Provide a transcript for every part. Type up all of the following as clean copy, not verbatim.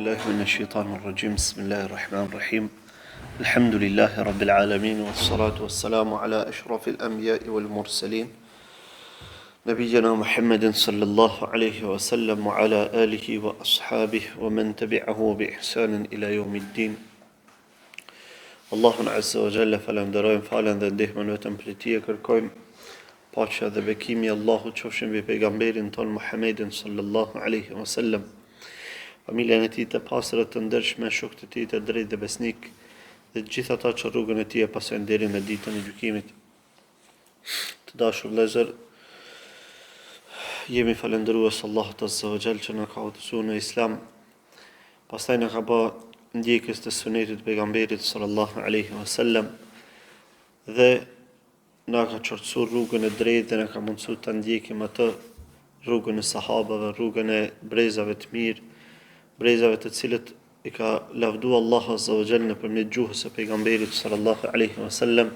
بالله من الشيطان الرجيم بسم الله الرحمن الرحيم الحمد لله رب العالمين والصلاة والسلام على أشرف الأنبياء والمرسلين نبينا محمد صلى الله عليه وسلم وعلى آله وأصحابه ومن تبعه بإحسان إلى يوم الدين الله عز وجل falenderojmë falen dhe ndihmën vetëm prej Tij kërkojmë paqja dhe bekimi i Allahut qofshin mbi pejgamberin ton Muhammedin sallallahu alaihi wasallam, familjen e tij të pastër të ndershme, shokët e tij të drejtë dhe besnik, dhe të gjithë ata që rrugën e tij e pasojnë deri në ditën e gjykimit. Të dashur vëllezër, jemi falendërues Allahut azza wa jall që na ka udhëzuar në Islam, pastaj na ka bërë ndjekës të sunetit të pejgamberit sallallahu alaihi wasallam dhe na ka çortësuar rrugën e drejtë dhe na ka mundsuar ta ndjekim atë rrugën e sahabëve, rrugën e brezave të mirë, brezave të cilët i ka lavdua Allah azza wa jall nëpërmjet gjuhës së pejgamberit sallallahu alaihi wasallam,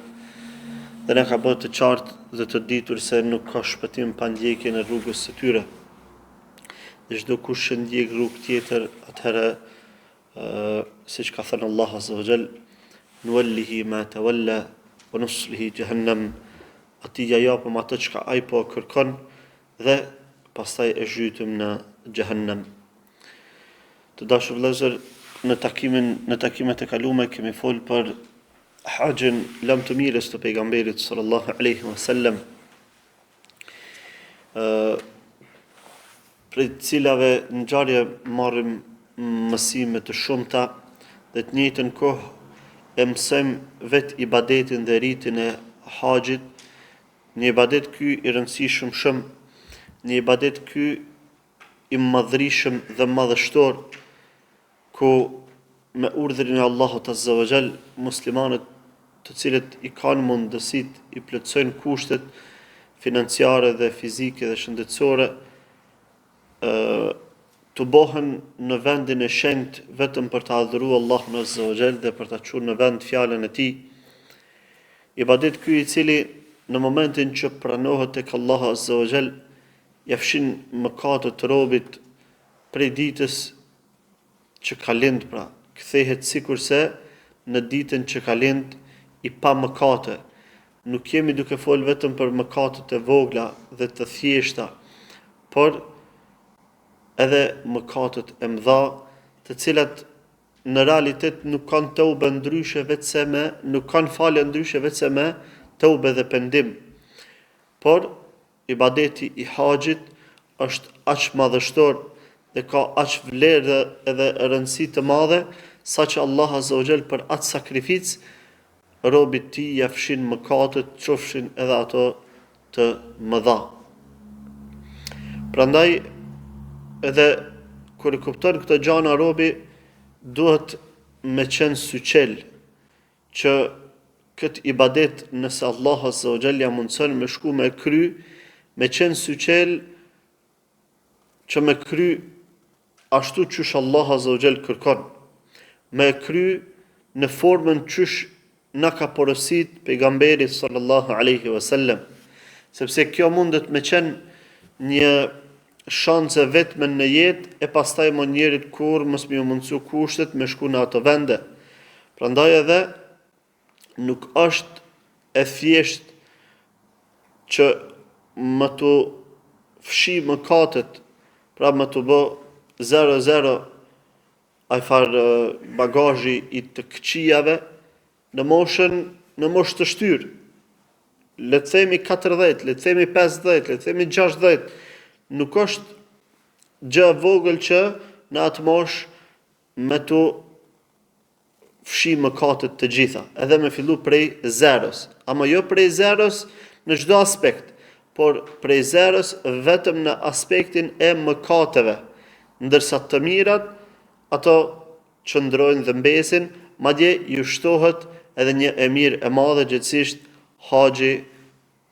dhe na ka bërë të qartë dhe të ditur se nuk ka shpëtim pa ndjekjen e rrugës së tyre. Dhe çdo kush që ndjek rrugë tjetër, atëherë siç ka thënë Allah azza wa jall, nuwallihi ma tawalla wa nuslihi jahannam, atij ja japëm atë çka ai po kërkon dhe pastaj e zhytëm në xhehenem. Të dashur vëllezër, në takimet e kaluara kemi folur për haxhin lam të mirës të pejgamberit sallallahu alaihi wasallam, prej cilave ngjarje marrim mësime të shumta, dhe të njëjtën kohë e mësojmë vetë ibadetin dhe ritin e haxhit, një ibadet ky i rëndësishëm shumë, një ibadet ky i madhërishëm dhe madhështor, ku me urdhrin e Allahut azza wa jall muslimanët të cilët i kanë mundësitë, i plotësojnë kushtet financiare dhe fizike dhe shëndetësore, të bohen në vendin e shenjtë vetëm për të adhuruar Allahun azza wa jall dhe për ta çuar në vend fjalën e Tij. Ibadet ky i cili në momentin që pranohet tek Allahu azza wa jall ja fshin mëkatet të robit prej ditës që ka lind, pra kthehet sikurse në ditën që ka lind i pa mëkate. Nuk jemi duke fol vetëm për mëkatet e vogla dhe të thjeshta, por edhe mëkatet e mëdha, të cilat në realitet nuk kanë tauba ndryshe vetëse me, nuk kanë falje ndryshe vetëse me tauba dhe pendim. Por ibadeti i haxhit është aq madhështor dhe ka aq vlerë edhe rëndësi të madhe, saqë Allah azza wa jall për atë sakrificë robit ti ja fshin mëkatet, qofshin edhe ato të mëdha. Prandaj edhe kur e kupton këtë gjana robi, duhet me qenë syçel që këtë ibadet, nëse Allah azza wa jall ja mundson me shku me kry, me qenë syçel që me kry ashtu qysh Allah azza wa jall kërkon, me kry në formën qysh na ka porosit pejgamberi sallallahu alaihi wasallam, sepse kjo mundet me qenë një shanse vetme në jetë, e pastaj më njerit kur mos më mundsu kushtet me shku në ato vende. Prandaj edhe nuk është e thjesht që më të fshi mëkatet, pra më të bë 0-0 ai farë bagazhi i të këqijave në moshë të shtyrë. Le të themi 40, le të themi 50, le të themi 60, nuk është gjë e vogël që në atë moshë me të fshi mëkatet të gjitha, edhe me fillu prej zeros, ama jo prej zeros në çdo aspekt, por prej zeros vetëm në aspektin e mëkateve, ndërsa të mirat ato qëndrojnë dhe mbesin, madje ju shtohet edhe një e mirë e madhe, gjithsesi haxhi,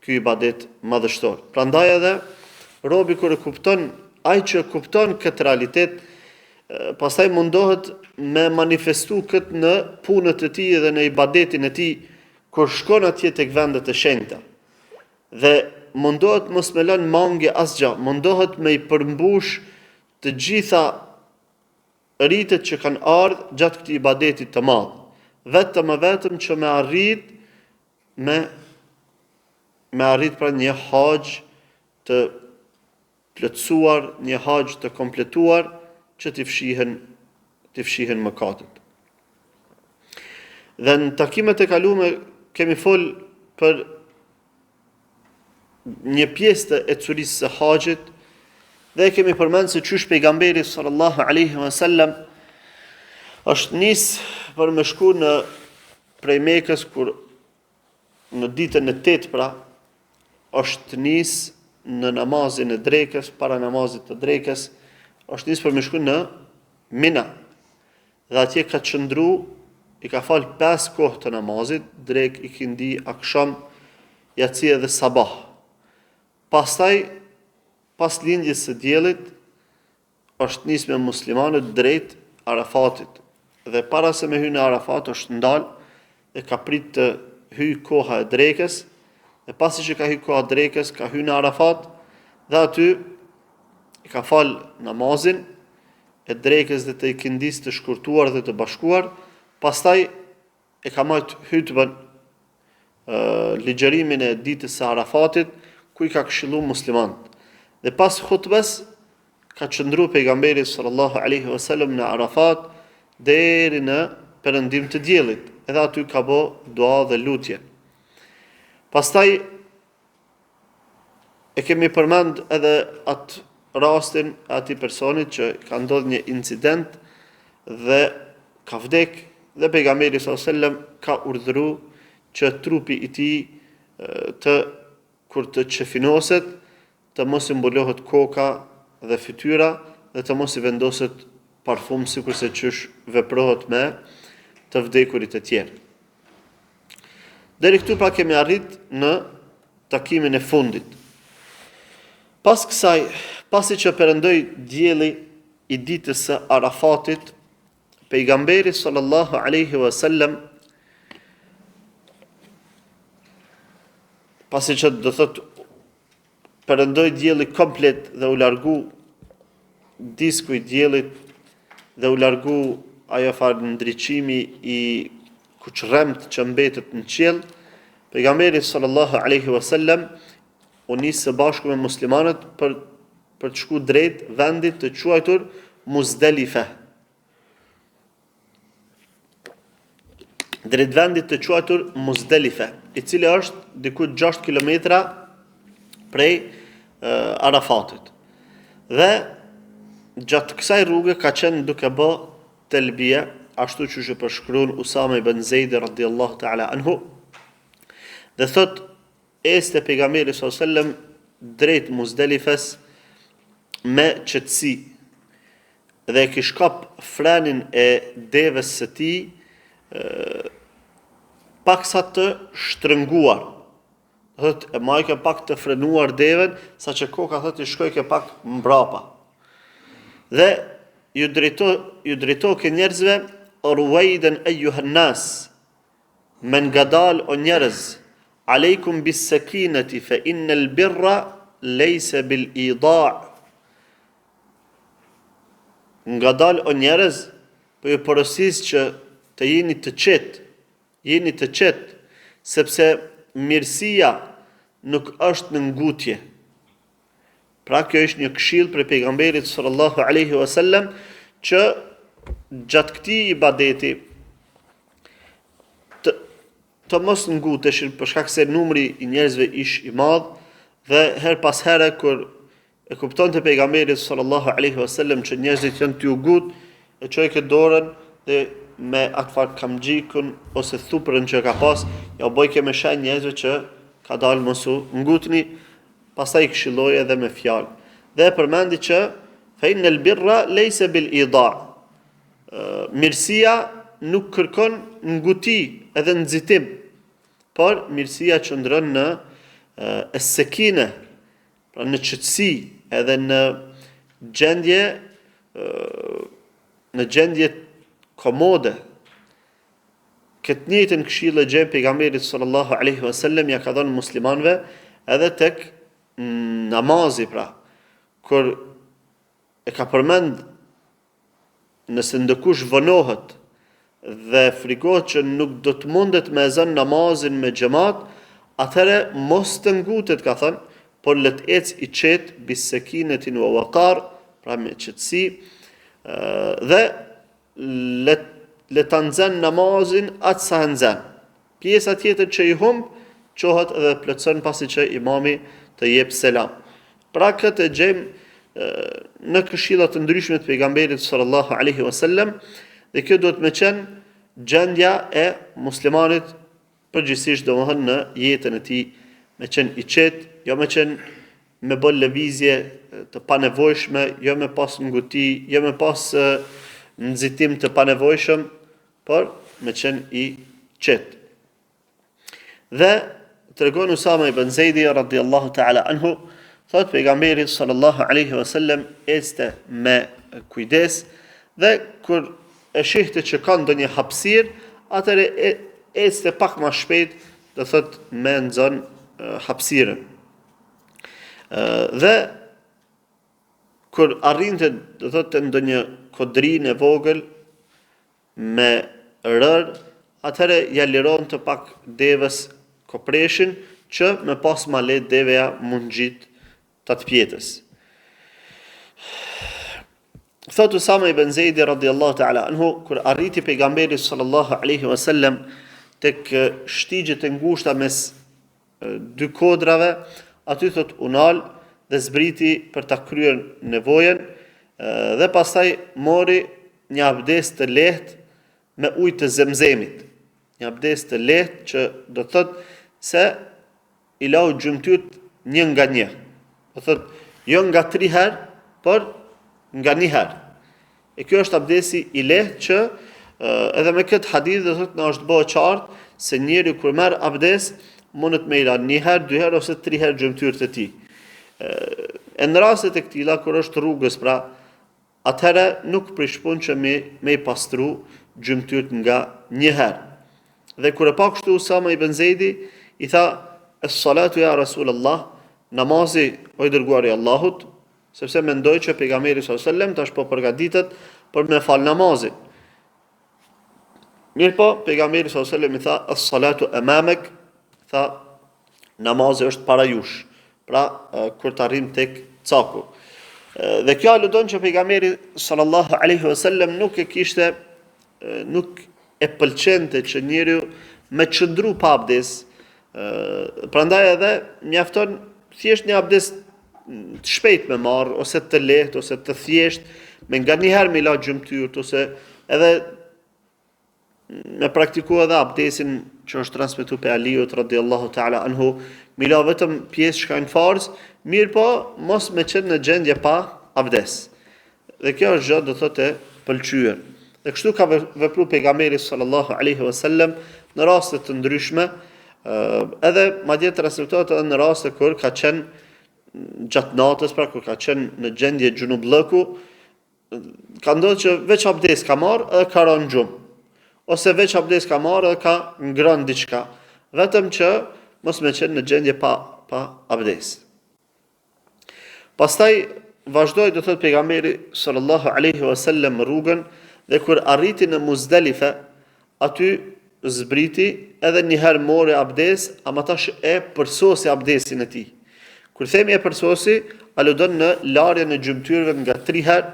ky ibadet madhështor. Prandaj edhe robi kur e kupton, ai që kupton këtë realitet, pastaj mundohet me manifestu këtë në punët e tij dhe në ibadetin e tij kur shkon atje tek vendet e shenjta. Dhe mundohet mos me lënë mangë asgjë, mundohet me i përmbush të gjitha rritet që kanë ardhur gjatë këtij ibadetit të madh, vetëm që me arrit pra një haxh të plotësuar, një haxh të kompletuar që t'i fshihen mëkatet. Dhe në takimet e kaluara kemi fol për një pjesë të ecurisë së haxhit dhe kemi përmendur se çysh pejgamberi sallallahu alaihi wasallam është nis për me shku në prej Mekës kur në ditën e 8 pra është nis në namazin e drekës, para namazit të drekës, është nis për me shku në Mina. Dhe atje ka qëndru, i ka fal 5 kohë të namazit, drek, ikindi, aksham, yacie dhe sabah. Pastaj, pas lindjes së diellit, është nis me muslimanët drejt Arafatit. Dhe para se me hyjë në Arafat është ndal dhe ka prit të hyjë koha e drekës. Dhe pasi që ka hyjë koha e drekës, ka hyjë në Arafat dhe aty i ka fal namazin e drekës dhe të ikindis të shkurtuar dhe të bashkuar. Pastaj e ka marrë hutbën, ligjërimin e ditës së Arafatit, ku i ka këshillu muslimanët. Dhe pas hutbës ka qëndru pejgamberi sallallahu alaihi wasallam në Arafat deri në perëndim të diellit. Edhe aty ka bë dua dhe lutje. Pastaj e kemi përmend edhe atë rastin atij personit që ka ndodhur një incident dhe ka vdek dhe pejgamberi sallallahu alaihi wasallam ka urdhëruar që trupi i tij kur të qefinoset të mos i mbulohet koka dhe fytyra dhe të mos i vendoset parfum sikurse çysh veprohet me të vdekurit e tjerë. Deri këtu pra kemi arrit në takimin e fundit. Pas kësaj, pasi që perëndoi dielli i ditës së Arafatit, pejgamberi sallallahu alaihi wasallam, pasi që do thot perëndoi dielli komplet dhe u largu disku i diellit dhe u largu ajo farë ndriçimi i kuqremt që mbetet në qiell, pejgamberi sallallahu alaihi wasallam u nis së bashku me muslimanët për të shku drejt vendit të quajtur Muzdalifa. Drejt vendit të quajtur Muzdalifa, i cili është diku 6 kilometra prej Arafatit. Dhe gjatë kësaj rruge ka qenë duke bë telbia, ashtu që përshkruan Usama ibn Zeid radhiyallahu ta'ala anhu. Dhe thot este pejgamberi sallallahu alaihi wasallam drejt Muzdalifës me qetësi dhe e kishkap frenin e devës së tij paksa të shtrënguar. Thot e majke pak të frenuar devën, saqë koka thot i shkojke pak mbrapa. Dhe ju drejto ke njerëzve, ruwejden ejuhën nas, me nga dal o njerëz, alejkum bis sakinati fa innal birra laysa bil ida'. Nga dal o njerëz, po ju porosis që të jeni të qetë, sepse mirësia nuk është në ngutje. Pra kjo është një këshill për pejgamberit sallallahu alaihi wasallam që gjatë këtij ibadeti të mos nguteshin për shkak se numri i njerëzve ish i madh dhe her pas here kur e kuptonte pejgamberi sallallahu alaihi wasallam që njerëzit janë t'u gut, e çojke dorën dhe me atë fakt kamxhikun ose thuprën që ka pas, ja bojke me shenjë njerëzve që ka dalë mos u ngutni, pastaj këshilloi edhe me fjalë. Dhe përmendi që fa innal birra laysa bil ida'. Mirësia nuk kërkon nguti edhe nxitim, por mirësia qëndron në as-sakina, pra në qetësi edhe në gjendje komode. Këtë njëjtën këshillë e gjen pejgamberit sallallahu alaihi wasallam ja ka dhënë muslimanëve edhe tek namazi pra, kur e ka përmend nëse ndëkush vënohet dhe frikohet që nuk do të mundet me zënë namazin me xhamat, atëherë mos të ngutet, ka thënë, por le të ecë i qetë bisekinetin wa waqar, pra me qetësi, dhe le ta nxën namazin atë sa nxën. Pjesa tjetër që i humb çohet edhe plotson pasi që imami të jep selam. Pra këtë gjejmë në këshilla të ndryshme të pejgamberit sallallahu alaihi wasallam, dhe kjo duhet me qenë gjendja e muslimanit përgjithsisht, domethënë në jetën e tij, me qenë i qetë, jo me qenë me bë lëvizje të panevojshme, jo me pas nguti, jo me pas nxitim të panevojshëm, por me qenë i qetë. Dhe tregon Usama ibn Zeidi radhiyallahu ta'ala anhu, thot pejgamberi sallallahu alaihi wasallam ecte me kujdes, dhe kur e shihte që ka ndonjë hapësirë, atëre ecte pak më shpejt, do thot me nxon hapësirën. Dhe kur arrinte, do thot të ndonjë kodrinë e vogël me rër, atëre ja lironte pak devës kopreshin që me pas ma le deveja mund gjit të atë pjetës. Thot Usama ibn Zeidi radhiyallahu ta'ala anhu, kur arriti pejgamberi sallallahu alaihi wasallam tek shtigjet e ngushta mes dy kodrave, aty thot unal dhe zbriti për ta kryer nevojën, dhe pastaj mori një abdes të lehtë me ujë të Zemzemit. Një abdes të lehtë që do thot se i lau gjymtyrt një nga një. Do thot jo nga 3 herë, por nga 1 herë. E kjo është abdesi i lehtë që edhe me këtë hadith do thot na është bëu qartë se njeriu kur merr abdes mundet me i la 1 herë, 2 herë ose 3 herë gjymtyrt e tij. E në rastet e këtilla kur është rrugës, pra atëherë nuk prishpun që me i pastru gjymtyrt nga 1 herë. Dhe kur e pa kështu Usama ibn Zeidi i tha es-salatu ya Rasulullah, namazi o i dërguari i Allahut, sepse mendoj që pejgamberi sallallahu alaihi wasallam tash po përgatitet për me fal namazin. Mirpo pejgamberi sallallahu alaihi wasallam i tha as-salatu amamak, tha namazi është para jush. Pra kur të arrim tek caku. Dhe kjo aludon që pejgamberi sallallahu alaihi wasallam nuk e pëlqente që njeriu me çndru pa abdes. Prandaj edhe mjafton thjesht një abdes të shpejt me marr, ose të lehtë, ose të thjesht, me nga 1 herë me la gjymtyrt, ose edhe me praktiku edhe abdesin që është transmetuar pe Aliut radhiyallahu ta'ala anhu, me la vetëm pjesë shkajnë farz, mirë po mos me qenë në gjendje pa abdes. Dhe kjo është gjë do thotë e pëlqyer. Dhe kështu ka vepruar pejgamberi sallallahu alaihi wasallam në raste të ndryshme, edhe madje transmetohet edhe në raste kur ka qenë gjatë natës, pra kur ka qenë në gjendje gjunublëku, ka ndodhur që veç abdes ka marrë edhe ka rënë gjumë, ose veç abdes ka marrë edhe ka ngrënë diçka, vetëm që mos me qenë në gjendje pa abdes. Pastaj vazhdoi do thot pejgamberi sallallahu alaihi wasallam rrugën, dhe kur arriti në Muzdalife, aty zbriti edhe 1 herë mori abdes, ama tash e përsosi abdesin e tij. Kur themi e përsosi, aludon në larjen e gjymtyrëve nga 3 herë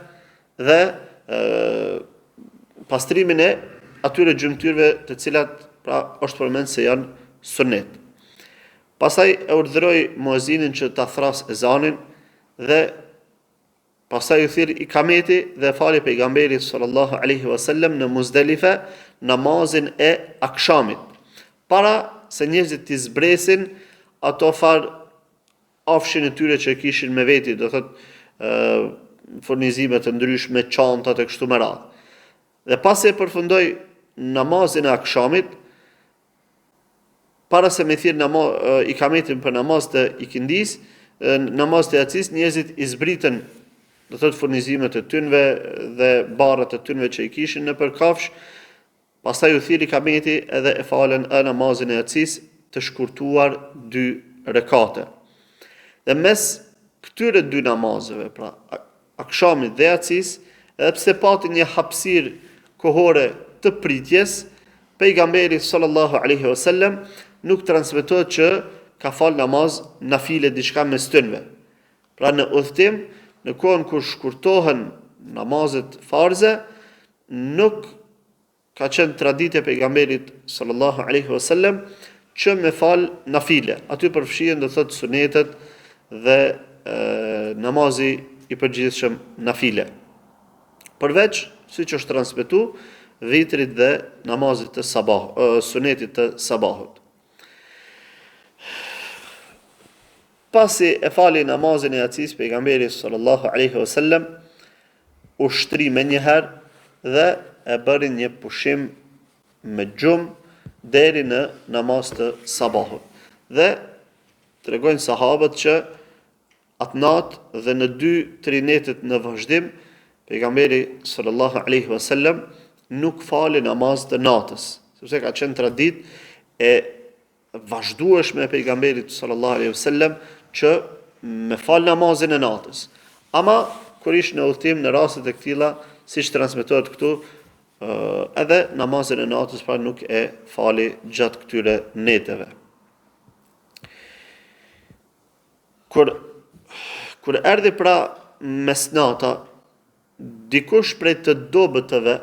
dhe pastrimin e atyre gjymtyrëve të cilat pra është përmend se janë sunet. Pastaj e urdhëroi muezinin që ta thras ezanin, dhe pastaj u thirr ikameti dhe fali pejgamberi sallallahu alaihi wasallam në Muzdalife namazin e akshamit. Para se njerëzit të zbresin ato afshin e tyre që kishin me veti, do thot furnizime të ndryshme, çantat e kështu me radhë. Dhe pasi e përfundoi namazin e akshamit, para se me thirr ikametin për namaz të ikindis, namaz të yacis, njerëzit i zbritën, do thot furnizimet e tyre dhe barrat e tyre që i kishin në përkafsh. Pastaj u thirr ikameti edhe e falën namazin e yacis të shkurtuar 2 rekate. Dhe mes këtyre 2 namazeve, pra akshamit dhe yacis, edhe pse pati një hapësirë kohore të pritjes, pejgamberi sallallahu alaihi wasallam nuk transmetohet që ka fal namaz nafile diçka mes tënve. Pra në udhtim, në kohën kur shkurtohen namazet farze, nuk ka qenë traditë e pejgamberit sallallahu alaihi wasallam që me fal nafile. Aty përfshihen do thotë sunetet dhe namazi i përgjithshëm nafile. Përveç, siç është transmetuar, vitrit dhe namazit të sunetit të sabahut. Pasi e fali namazin e yacis, pejgamberi sallallahu alaihi wasallam ushtri me njëherë dhe e bëri një pushim me gjumë deri në namaz të sabahut. Dhe tregojnë sahabët që atë natë dhe në 2-3 netët në vazhdim, pejgamberi sallallahu alaihi wasallam nuk fali namaz të natës, sepse ka qenë traditë e vazhdueshme e pejgamberit sallallahu alaihi wasallam që me fal namazin e natës. Ama kur ishte në udhtim në raste të këtilla, siç transmetohet këtu, edhe namazin e natës pra nuk e fali gjatë këtyre neteve. Kur erdhi pra mesnata, dikush prej të dobëtëve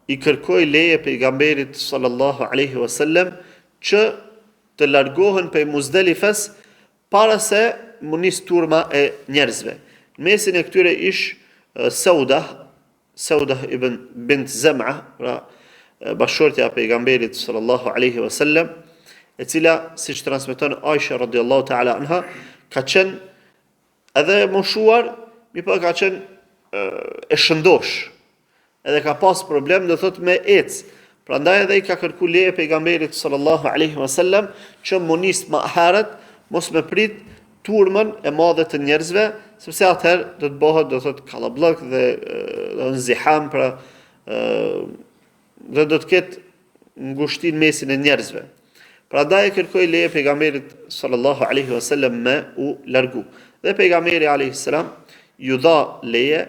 i kërkoi leje pejgamberit sallallahu alaihi wasallam që të largohen prej Muzdelifes para se mu nis turma e njerëzve. Në mesin e këtyre ish Sauda ibn bint Zam'a, pra bashortja e pejgamberit sallallahu alaihi wasallam, e cila siç transmeton Aisha radhiyallahu ta'ala anha, ka qenë edhe moshuar, mirëpo ka qenë e shëndosh. Edhe ka pas problem do thot me ec. Prandaj edhe i ka kërku leje pejgamberit sallallahu alaihi wasallam që mu nis më herët, mos me prit turmën e madhe të njerëzve, sepse atëherë do të bëhet do thot kallabllok dhe nziham, pra dhe do të ketë ngushtin mesin e njerëzve. Prandaj e kërkoi leje pejgamberit sallallahu alaihi wasallam me u largu. Dhe pejgamberi alaihi salam ju dha leje,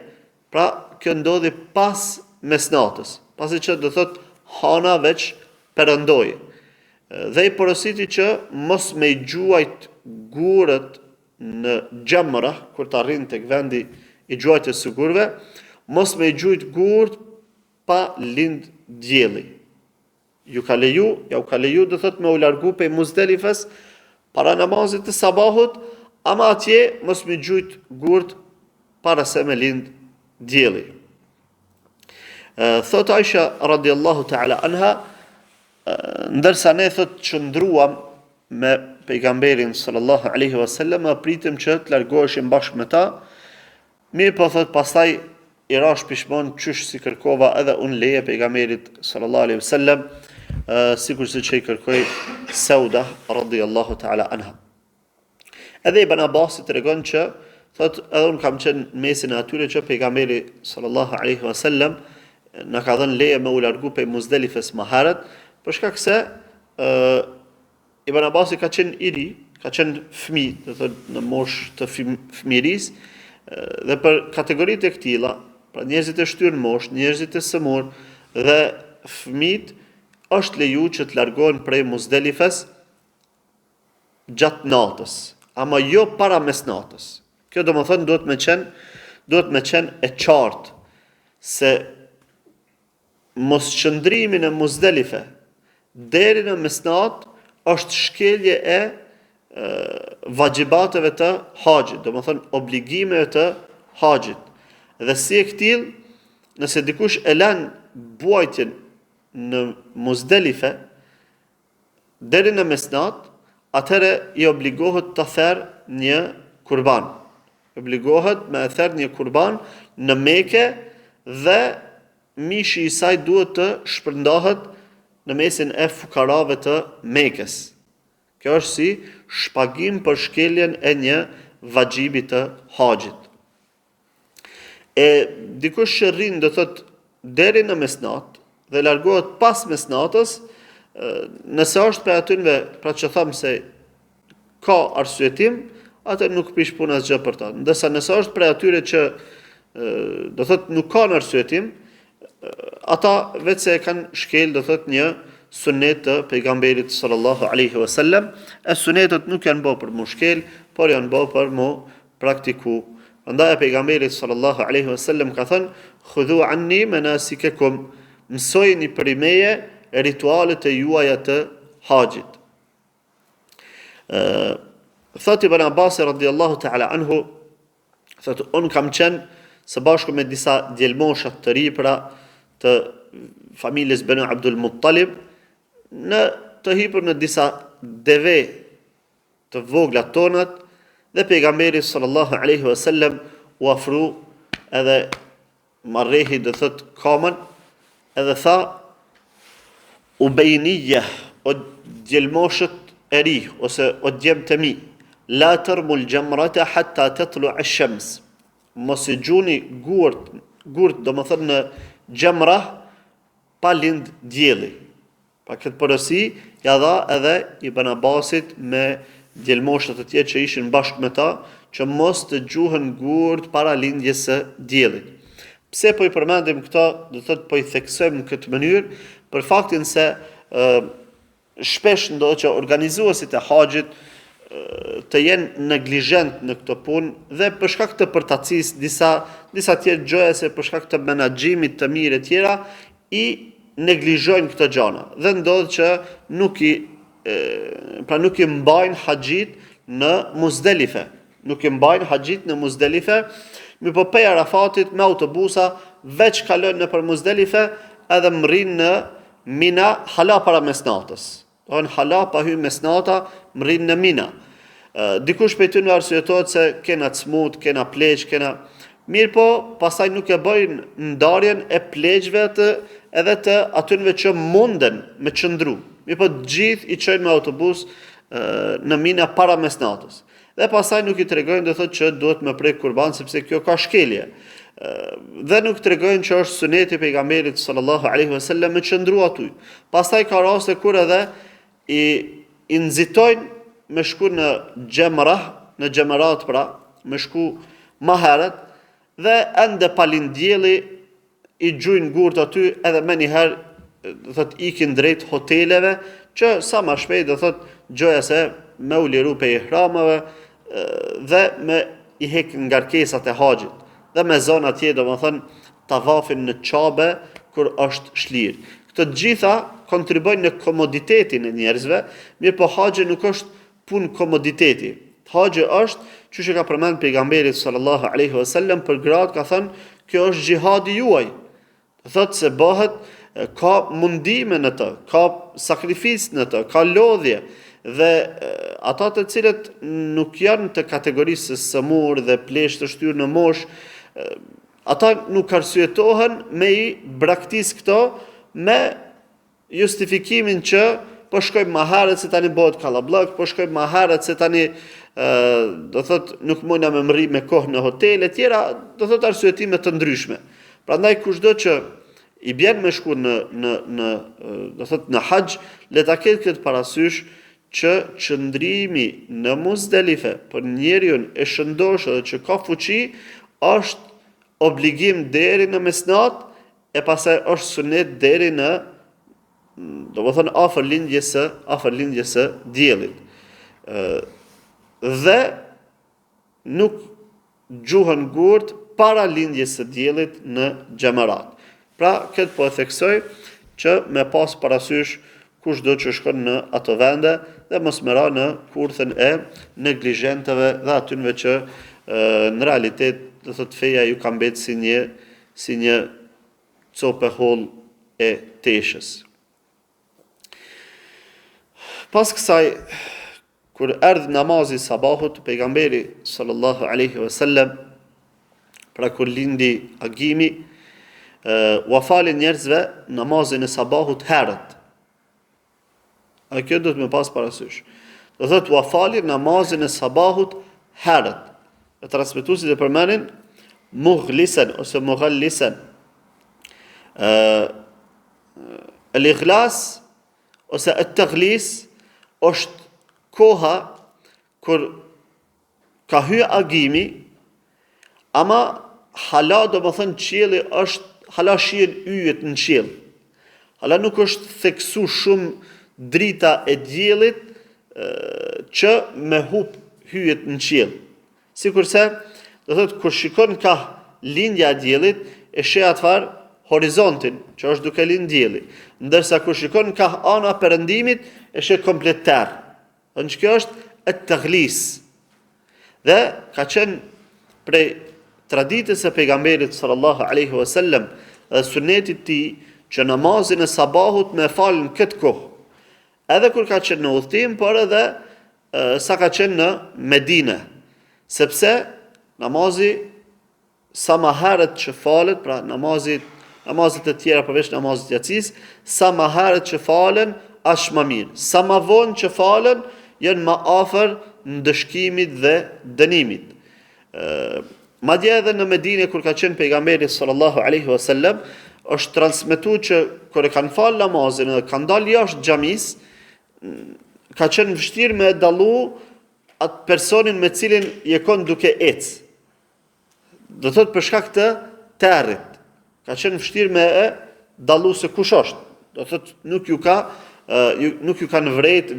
pra kjo ndodhi pas mesnatës, pasi që do thot hana veç perëndoi. Dhe i porositi që mos me i gjuajt gurët në gjamra, kur të arrin tek vendi i gjuajtjes së gurëve, mos me i gjujt gurët pa lind dielli. U ka leju do thot me u largu prej Muzdelifes para namazit të sabahut, ama atje mos me gjujt gurët para se me lind dielli. Thot Aisha radhiyallahu ta'ala anha, ndërsa ne thot qëndruam me pejgamberin sallallahu alaihi wasallam, pritim që të largoheshim bashkë me ta, mirë po thot pastaj i rash pishmon qysh si kërkova edhe unë leje pejgamberit sallallahu alaihi wasallam, sikur se që i kërkoj Sauda radhiyallahu ta'ala anha. Edhe Ibn Abbas tregon që thot edhe unë kam qenë në mesin e atyre që pejgamberi sallallahu alaihi wasallam na ka dhënë leje me u largu prej Muzdelifes më herët, për shkak se Ibn Abbas ka qenë i ri, ka qenë fëmijë, do thotë në moshë të fëmirisë, dhe për kategoritë e këtilla, pra njerëzit e shtyrë në moshë, njerëzit e sëmur dhe fëmijët, është leju që të largohen prej Muzdelifes gjatë natës, ama jo para mesnatës. Kjo do më thënë duhet me qenë e qartë se mos qëndrimi në Muzdelife deri në mesnat është shkelje e vajibateve të haxhit, do më thënë obligimeve të haxhit. Dhe si e këtil, nëse dikush e lën buajtjen në Muzdelife deri në mesnat, atëherë i obligohet të therr një kurban. Obligohet me therr një kurban në Mekë dhe mishi i saj duhet të shpërndahet në mesin e fukarave të Mekës. Kjo është si shpagim për shkeljen e një vaxhibi të haxhit. E dikush që rrin do thot deri në mesnat dhe largohet pas mesnatës, nëse është për atyre, pra që thamë se ka arsyetim, atë nuk prish puna asgjë për ta. Ndërsa nëse është për atyre që do thot nuk kanë arsyetim, ata vetë se kanë shkel do thot një sunet të pejgamberit sallallahu alaihi wasallam, e sunetet nuk janë bërë për mu shkel, por janë bërë për mu praktiku. Andaj pejgamberi sallallahu alaihi wasallam ka thënë: "Khudhu anni manasikakum", mësojeni prej meje ritualet e juaja të haxhit. Thot Ibn Abbas radhiyallahu ta'ala anhu, thot unë kam qenë së bashku me disa djelmosha të ripra të familjes Banu Abdul Muttalib, në të hipur në disa deve të vogla tonat, dhe pejgamberi sallallahu alaihi wasallam u afru edhe marrehi dhe thot kamën, edhe tha: "Ubejnije, o djelmoshët e ri, ose o djemë të mi, la tërmul gjemrata hatta tatlu ash-shams", mos i gjuni gurt do më thënë në gjemra pa lind djeli. Pa këtë përësi, ja dha edhe Ibn Abbasit me djelmoshët e tjerë që ishin bashkë me ta, që mos të gjuhën gurt para lindjes së diellit. Pse po i përmendim këta, do thot po i theksojmë në këtë mënyrë, për faktin se shpesh ndodh që organizuesit e haxhit të jenë neglizhent në këtë punë, dhe për shkak të përtacisë disa tjerë gjëra, se për shkak të menaxhimit të mirë e tjera, i neglizhojnë këto gjëra. Dhe ndodh që nuk i mbajnë haxhit në Muzdelife. Nuk i mbajnë haxhit në Muzdelife, mi po pej Arafatit me autobusa veç kalojnë nëpër Muzdelife, edhe mrin në Mina hala para mesnatës. Hala pa hyrë mesnata, mrin në Mina. Dikush prej tyre arsyetohet se kena cmut, kena pleq, kena mirë, po pastaj nuk e bëjnë ndarjen e pleqve edhe të atyre që munden me qëndru. Mirë, po gjithë i çojnë me autobus në Mina para mesnatës. Dhe pastaj nuk i tregojnë, do thotë që duhet me prek kurban sepse kjo ka shkelje. Dhe nuk tregojnë që është suneti pejgamberit sallallahu alaihi wasallam me qëndru aty. Pastaj ka raste kur edhe i nxitojnë me shku në xhamarat pra, me shku më herët, dhe ende palin dielli i gjujnë gurt aty, edhe me njëherë do thot ikin drejt hoteleve, që sa më shpejt do thot gjoja se me u liru pe ihramave dhe me i hek ngarkesat e haxhit, dhe me zonë atje do më thënë tavafin në Qabe kur është shlirë. Këto gjitha kontribojnë në komoditetin e njerëzve, mirë po haxhi nuk është punë komoditeti. Haxhi është, çuçi ka përmend pejgamberi sallallahu alaihi wasallam për gratë, ka thënë kjo është xhihadi juaj. Thotë se bëhet, ka mundime në të, ka sakrificë në të, ka lodhje, dhe ata të cilët nuk janë të kategorisë së mur dhe plesh të shtyrë në mosh, ata nuk arsyetohen me i braktis këto me justifikimin që po shkojmë më herët se tani bëhet kallabllok, po shkojmë më herët se tani do thot nuk mundna me mri me kohë në hotel e tjera, do thot arsyetime të ndryshme. Prandaj kushdo që i bjen me shku do thot në haxh, le ta ketë këtë parasysh që qëndrimi në Muzdelife për njeriu e shëndoshë që ka fuqi është obligim deri në mesnat, e pastaj është sunet deri në, do më thënë, afër lindjes së diellit. Dhe nuk gjuhën gurt para lindjes së diellit në xhamarat. Pra, këtë po e theksoj që me pas parasysh kushdo që shkon në ato vende dhe mos më ra në kurthën e neglizhentëve dhe atyre që në realitet do thot feja ju ka mbetë si një copë holl e teshës. Pas kësaj, kur erdhi namazi sabahut, pejgamberi sallallahu alaihi wasallam, pra kur lindi agimi, u fali njerëzve namazin e sabahut herët. A kjo do të me pas parasysh. Do thot u fali namazin e sabahut herët. E transmetuesit e përmenin mughlisen ose mughallisen. El-ighlas ose et-taghlis është koha kur ka hyrë agimi, ama hala do më thënë qielli është, hala shihen yjet në qiell. Hala nuk është theksu shumë drita e diellit që me hub hyjet në qiell. Sikurse, do thotë kur shikon ka lindja e diellit, e sheh atëfar horizontin, që është duke lind dielli. Ndërsa kur shikon ka ana perëndimit, e sheh komplet terr. Që kjo është at-taghlis. Dhe ka qenë prej traditës e pejgamberit sallallahu alaihi wasallam dhe sunetit tij që namazin e sabahut me falë në këtë kohë. Edhe kur ka qenë në udhtim, por edhe sa ka qenë në Medinë. Sepse namazi sa më herët që falet, pra namazet e tjera përveç namazit jacis, sa më herët që falen, aq më mirë. Sa më vonë që falen, janë më afër ndëshkimit dhe dënimit. Madje edhe në Medinë kur ka qenë pejgamberi sallallahu alaihi wasallam, është transmetuar që kur e kanë falë namazin dhe kanë dalë jashtë xhamis, ka qenë vështirë me dallu atë personin me cilin jekon duke ecë. Do thotë për shkak të territ. Ka qenë vështirë me e dallu se kush është. Do thotë nuk ju kanë vrejt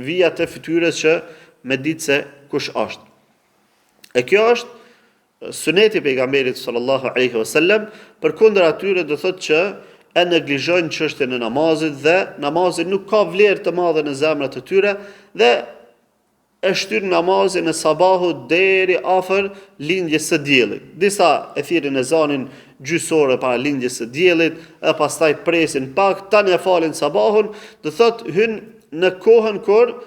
vijat e fytyrës që me ditë se kush është. E kjo është suneti pejgamberit sallallahu alaihi wasallam, përkundër atyre do thotë që e neglizhojnë çështjen e namazit dhe namazi nuk ka vlerë të madhe në zemrat e tyre dhe e shtyr namazin e sabahut deri afër lindjes së diellit. Disa e thirrin ezanin gjysore para lindjes së diellit, e pastaj presin pak, tani e falin sabahun, do thotë hyn në kohën kur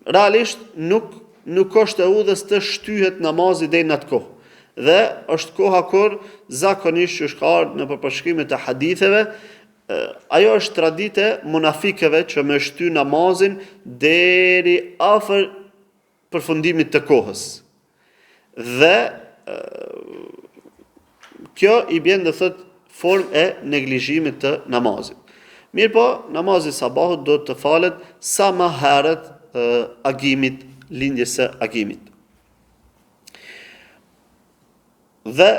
realisht nuk është e udhës të shtyhet namazi deri në atë kohë. Dhe është koha kur zakonisht që ka ardhur në përshkrimet e haditheve, ajo është traditë munafikëve që me shty namazin deri afër përfundimit të kohës. Dhe kjo i bën do thotë formë e neglizhimit të namazit. Mirë po, namazi sabahut do të falet sa më herët agimit, lindjes së agimit. Dhe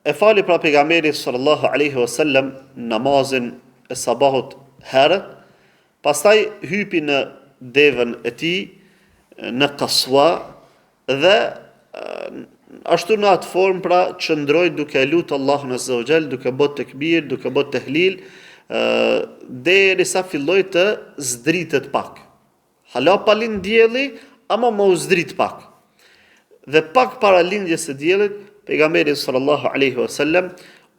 e fali pra pejgamberi sallallahu alaihi wasallam namazin e sabahut herët, pastaj hypi në devën e tij në Kaswa dhe ashtu në atë formë pra qëndroi duke lutur Allahun azza wa jall, duke bërë tekbir, duke bërë tehlil, derisa filloi të zdritet pak. Hala pa lind dielli, ama më u zdrit pak. Dhe pak para lindjes së diellit, pejgamberi sallallahu alaihi wasallam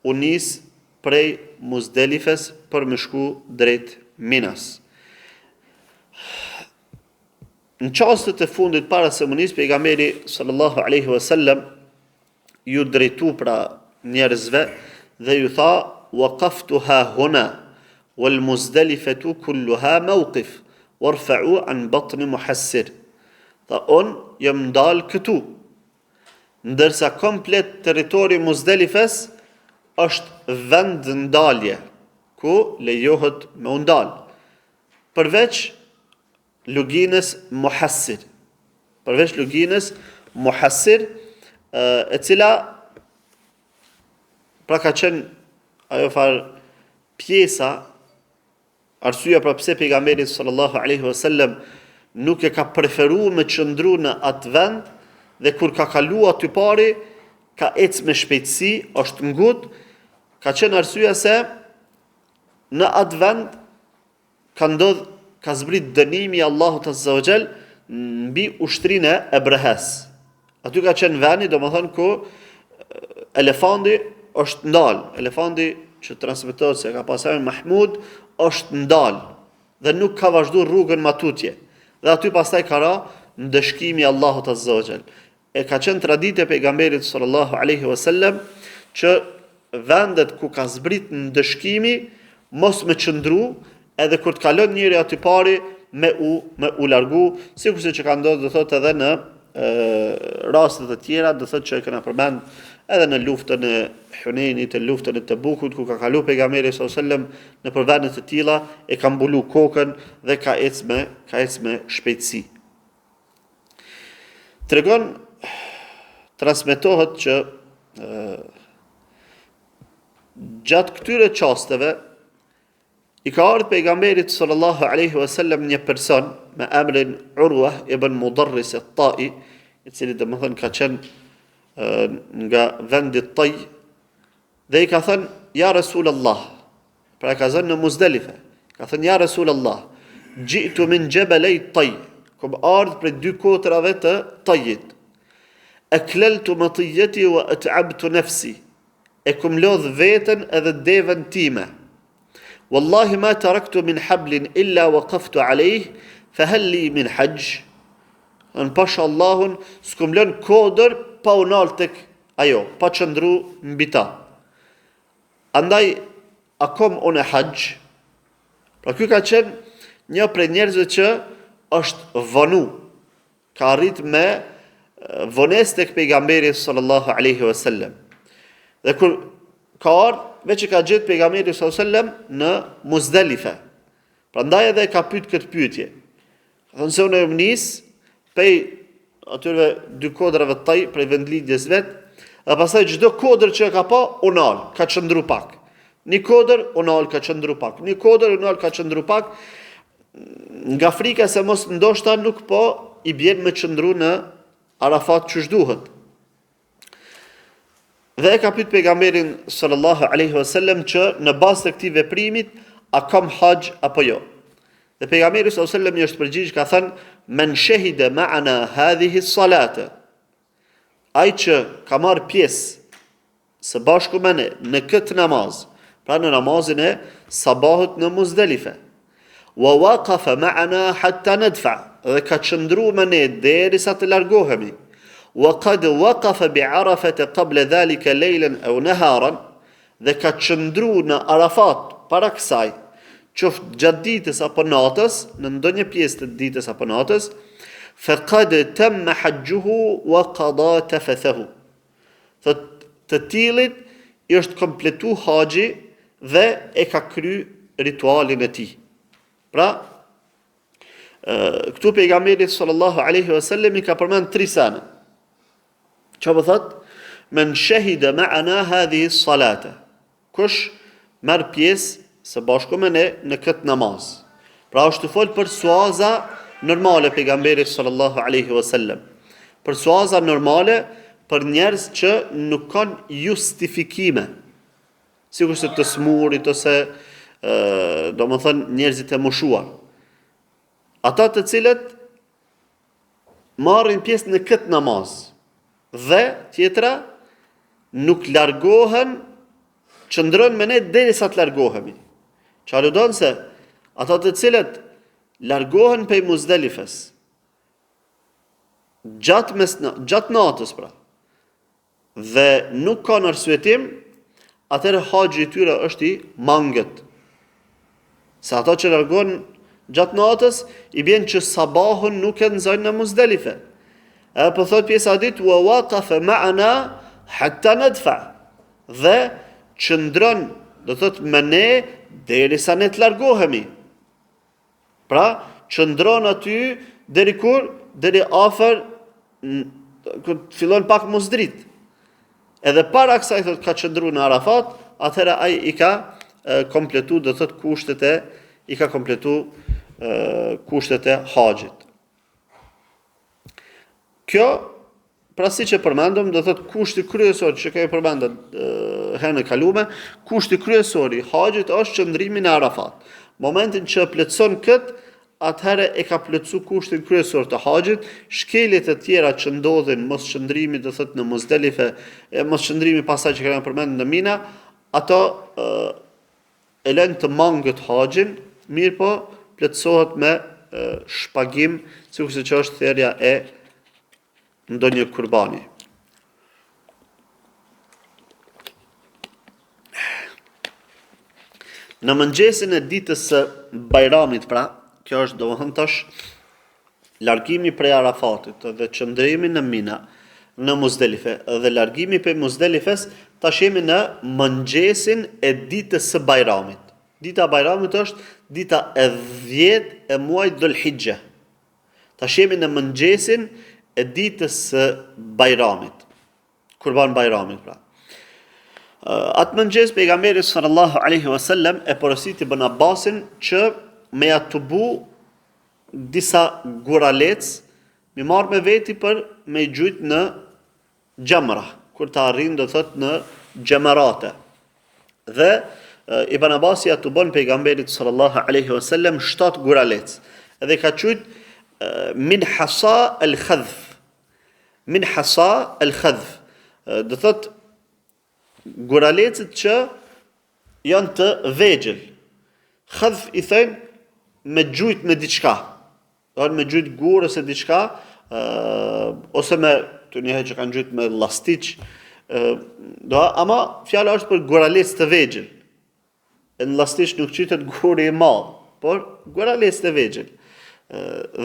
u nis prej Muzdelifes për me shku drejt Minas. Në çastet e fundit para se munis, pejgamberi sallallahu alaihi wasallam ju drejtu pra njerëzve dhe ju tha: "Waqaftu ha huna wal Muzdelifatu kulluha mawqif warfa'u an batn muhassir." Tha, on jam ndal këtu, ndërsa komplet territori Muzdelifes është vend ndalje, ku lejohet me ndal. Përveç luginës Muhassir. Përveç luginës Muhassir, e cila pra ka qenë ajo farë pjesa, arsyeja pra pse pejgamberi sallallahu alaihi wasallam nuk e ka preferuar me qëndru në atë vend, dhe kur ka kalu aty pari, ka ecë me shpejtësi, është ngut, ka qenë arsyeja se në atë vend ka zbrit dënimi i Allahut azza wa jall mbi ushtrinë e Ebrehes. Aty ka qenë vendi, domethënë ku elefanti është ndal, elefanti që transmetohet se ka pasur Mahmud është ndal dhe nuk ka vazhduar rrugën më tutje. Dhe aty pastaj ka ra ndëshkimi i Allahut azza wa jall. E ka qenë traditë e pejgamberit sallallahu alaihi wasallam që vendet ku ka zbrit ndëshkimi mos me qëndru, edhe kur të kalon njëri aty pari me u largu, sikurse që ka ndodhur do thotë edhe në raste të tjera, do thotë që e kena përmend edhe në luftën e Hunenit, në luftën e Tebukut, ku ka kalu pejgamberi sallallahu alaihi wasallam në përvende të tilla, e ka mbulu kokën dhe ka ecë me shpejtësi. Transmetohet që gjatë këtyre qasteve, i ka ardhur pejgamberit sallallahu alaihi wasallam një person me emrin Urwa ibn Mudarris at-Tai, i cili domethënë ka qenë nga vendi Tai, dhe i ka thënë ja Rasulullah, pra ka thënë në Muzdalife, ka thënë ja Rasulullah, jitu min jabalay Tai, kom ardh prej dy kotrave të Tajit. Aklaltu matiyati wa at'abtu nafsi, e kum lodh veten edhe devën time. Wallahi ma taraktu min hablin illa waqaftu alayh, fa hal li min hajj. Në pasha Allahun, s'kum lën kodër pa u nal tek ajo, pa qëndru mbi ta. Andaj, a kom unë hajj? Pra ky ka qenë një prej njerëzve që është vonu, ka arrit me vones tek pejgamberi sallallahu alaihi wasallam. Dhe kur ka ardhur, veç që ka gjetë pejgamberi sallallahu alaihi wasallam në Muzdalife. Prandaj edhe ka pyet këtë pyetje. Ka thënë se unë jam nis pej atyre dy kodrave të taj, prej vendlidjes vet, dhe pastaj çdo kodër që ka pa, unal, ka qëndru pak. Një kodër, unal, ka qëndru pak. Një kodër, unal, ka qëndru pak. Nga frika se mos ndoshta nuk po i bjen me qëndru në Arafat që shduhet. Dhe e ka pyet pejgamberin sallallahu alaihi wasallam që në bazë të këtij veprimit a kam hajj apo jo. Dhe pejgamberi sallallahu alaihi wasallam i është përgjigj, ka thënë men shahida ma'ana hadhihi as-salata. Ai që ka marr pjesë së bashku me ne në këtë namaz, pra në namazin e sabahut në Muzdalife. Wa waqafa ma'ana hatta nadfa, dhe ka qëndru me ne derisa të largohemi. Wa qad waqafa bi Arafat qabla dhalika laylan aw naharan, dhe ka qëndru në Arafat para kësaj, qoftë gjatë ditës apo natës, në ndonjë pjesë të ditës apo natës, faqad tamma hajjuhu wa qada tafathahu. Të tillit i është kompletu haxhi dhe e ka kry ritualin e tij. Pra, këtu pejgamberi sallallahu alaihi wasallam i ka përmend 3 sene. Çfarë thot? Men shahida ma'ana hadhihi as-salata. Kush merr pjesë së bashku me ne në këtë namaz. Pra është të fol për suaza normale pejgamberit sallallahu alaihi wasallam. Për suaza normale për njerëz që nuk kanë justifikime. Sikur se të smurit ose domethënë njerëzit e moshuar. Ata të cilët marrin pjesë në këtë namaz dhe tjetra nuk largohen, qëndrojnë me ne derisa të largohemi. Çfarë do të thonë se ata të cilët largohen prej Muzdalifes gjatë natës pra, dhe nuk kanë arsyetim, atëherë haxhi i tyre është i mangët. Se ata që largohen gjatë natës, i bjen që sabahun nuk e nxojnë në Muzdalife. E po thot pjesa e dytë wa waqafa ma'ana hatta nadfa. Dhe qëndron, do thot me ne derisa ne të largohemi. Pra, qëndron aty deri kur? Deri afër kur fillon pak Muzdrit. Edhe para kësaj thot ka qëndruar në Arafat, atëherë ai i ka kompletu, do thot kushtet e haxhit. Kjo, pra si që përmendëm, do thot kushti kryesor që kemi përmendur herën e kaluar, kushti kryesor i haxhit është qëndrimi në Arafat. Momentin që plotson kët, atëherë e ka plotsu kushtin kryesor të haxhit. Shkeljet e tjera që ndodhin mos qëndrimi, do thot në Muzdalife, mos qëndrimi pasaj që kemi përmendur në Mina, ato e lënë të mangët haxhin, mirë po plotësohet me shpagim, sikurse që është thërrja e ndonjë kurbani. Në mëngjesin e ditës së Bajramit, pra, kjo është domethënë tash largimi prej Arafatit dhe qëndrimi në Mina, në Muzdalife, dhe largimi prej Muzdalifes, tash jemi në mëngjesin e ditës së Bajramit. Dita e Bajramit është dita e 10 e muajit Dhul-Hijja. Tash jemi në mëngjesin e ditës së Bajramit. Kurban Bajramit pra. Atë mëngjes pejgamberi sallallahu alaihi wasallam e porositi Ibn Abbasin që me ja tubu disa guralec mi marrë me veti për me i gjujt në gjemra, kur të arrin do thot në gjemerate. Dhe Ibn Abbasi ja tubon pejgamberit sallallahu alaihi wasallam 7 guralec. Edhe ka qujt min hasa al-khadhf. Min hasa al-khadhf. Do thot guralecet që janë të vegjël. Khadhf i thënë me gjujt me diçka. Me gjujt gur ose diçka, ose me të njëherë që kanë gjujt me llastiq, ama fjala është për guralec të vegjël. Në llastiq nuk qytet guri i madh, por guralec të vegjël.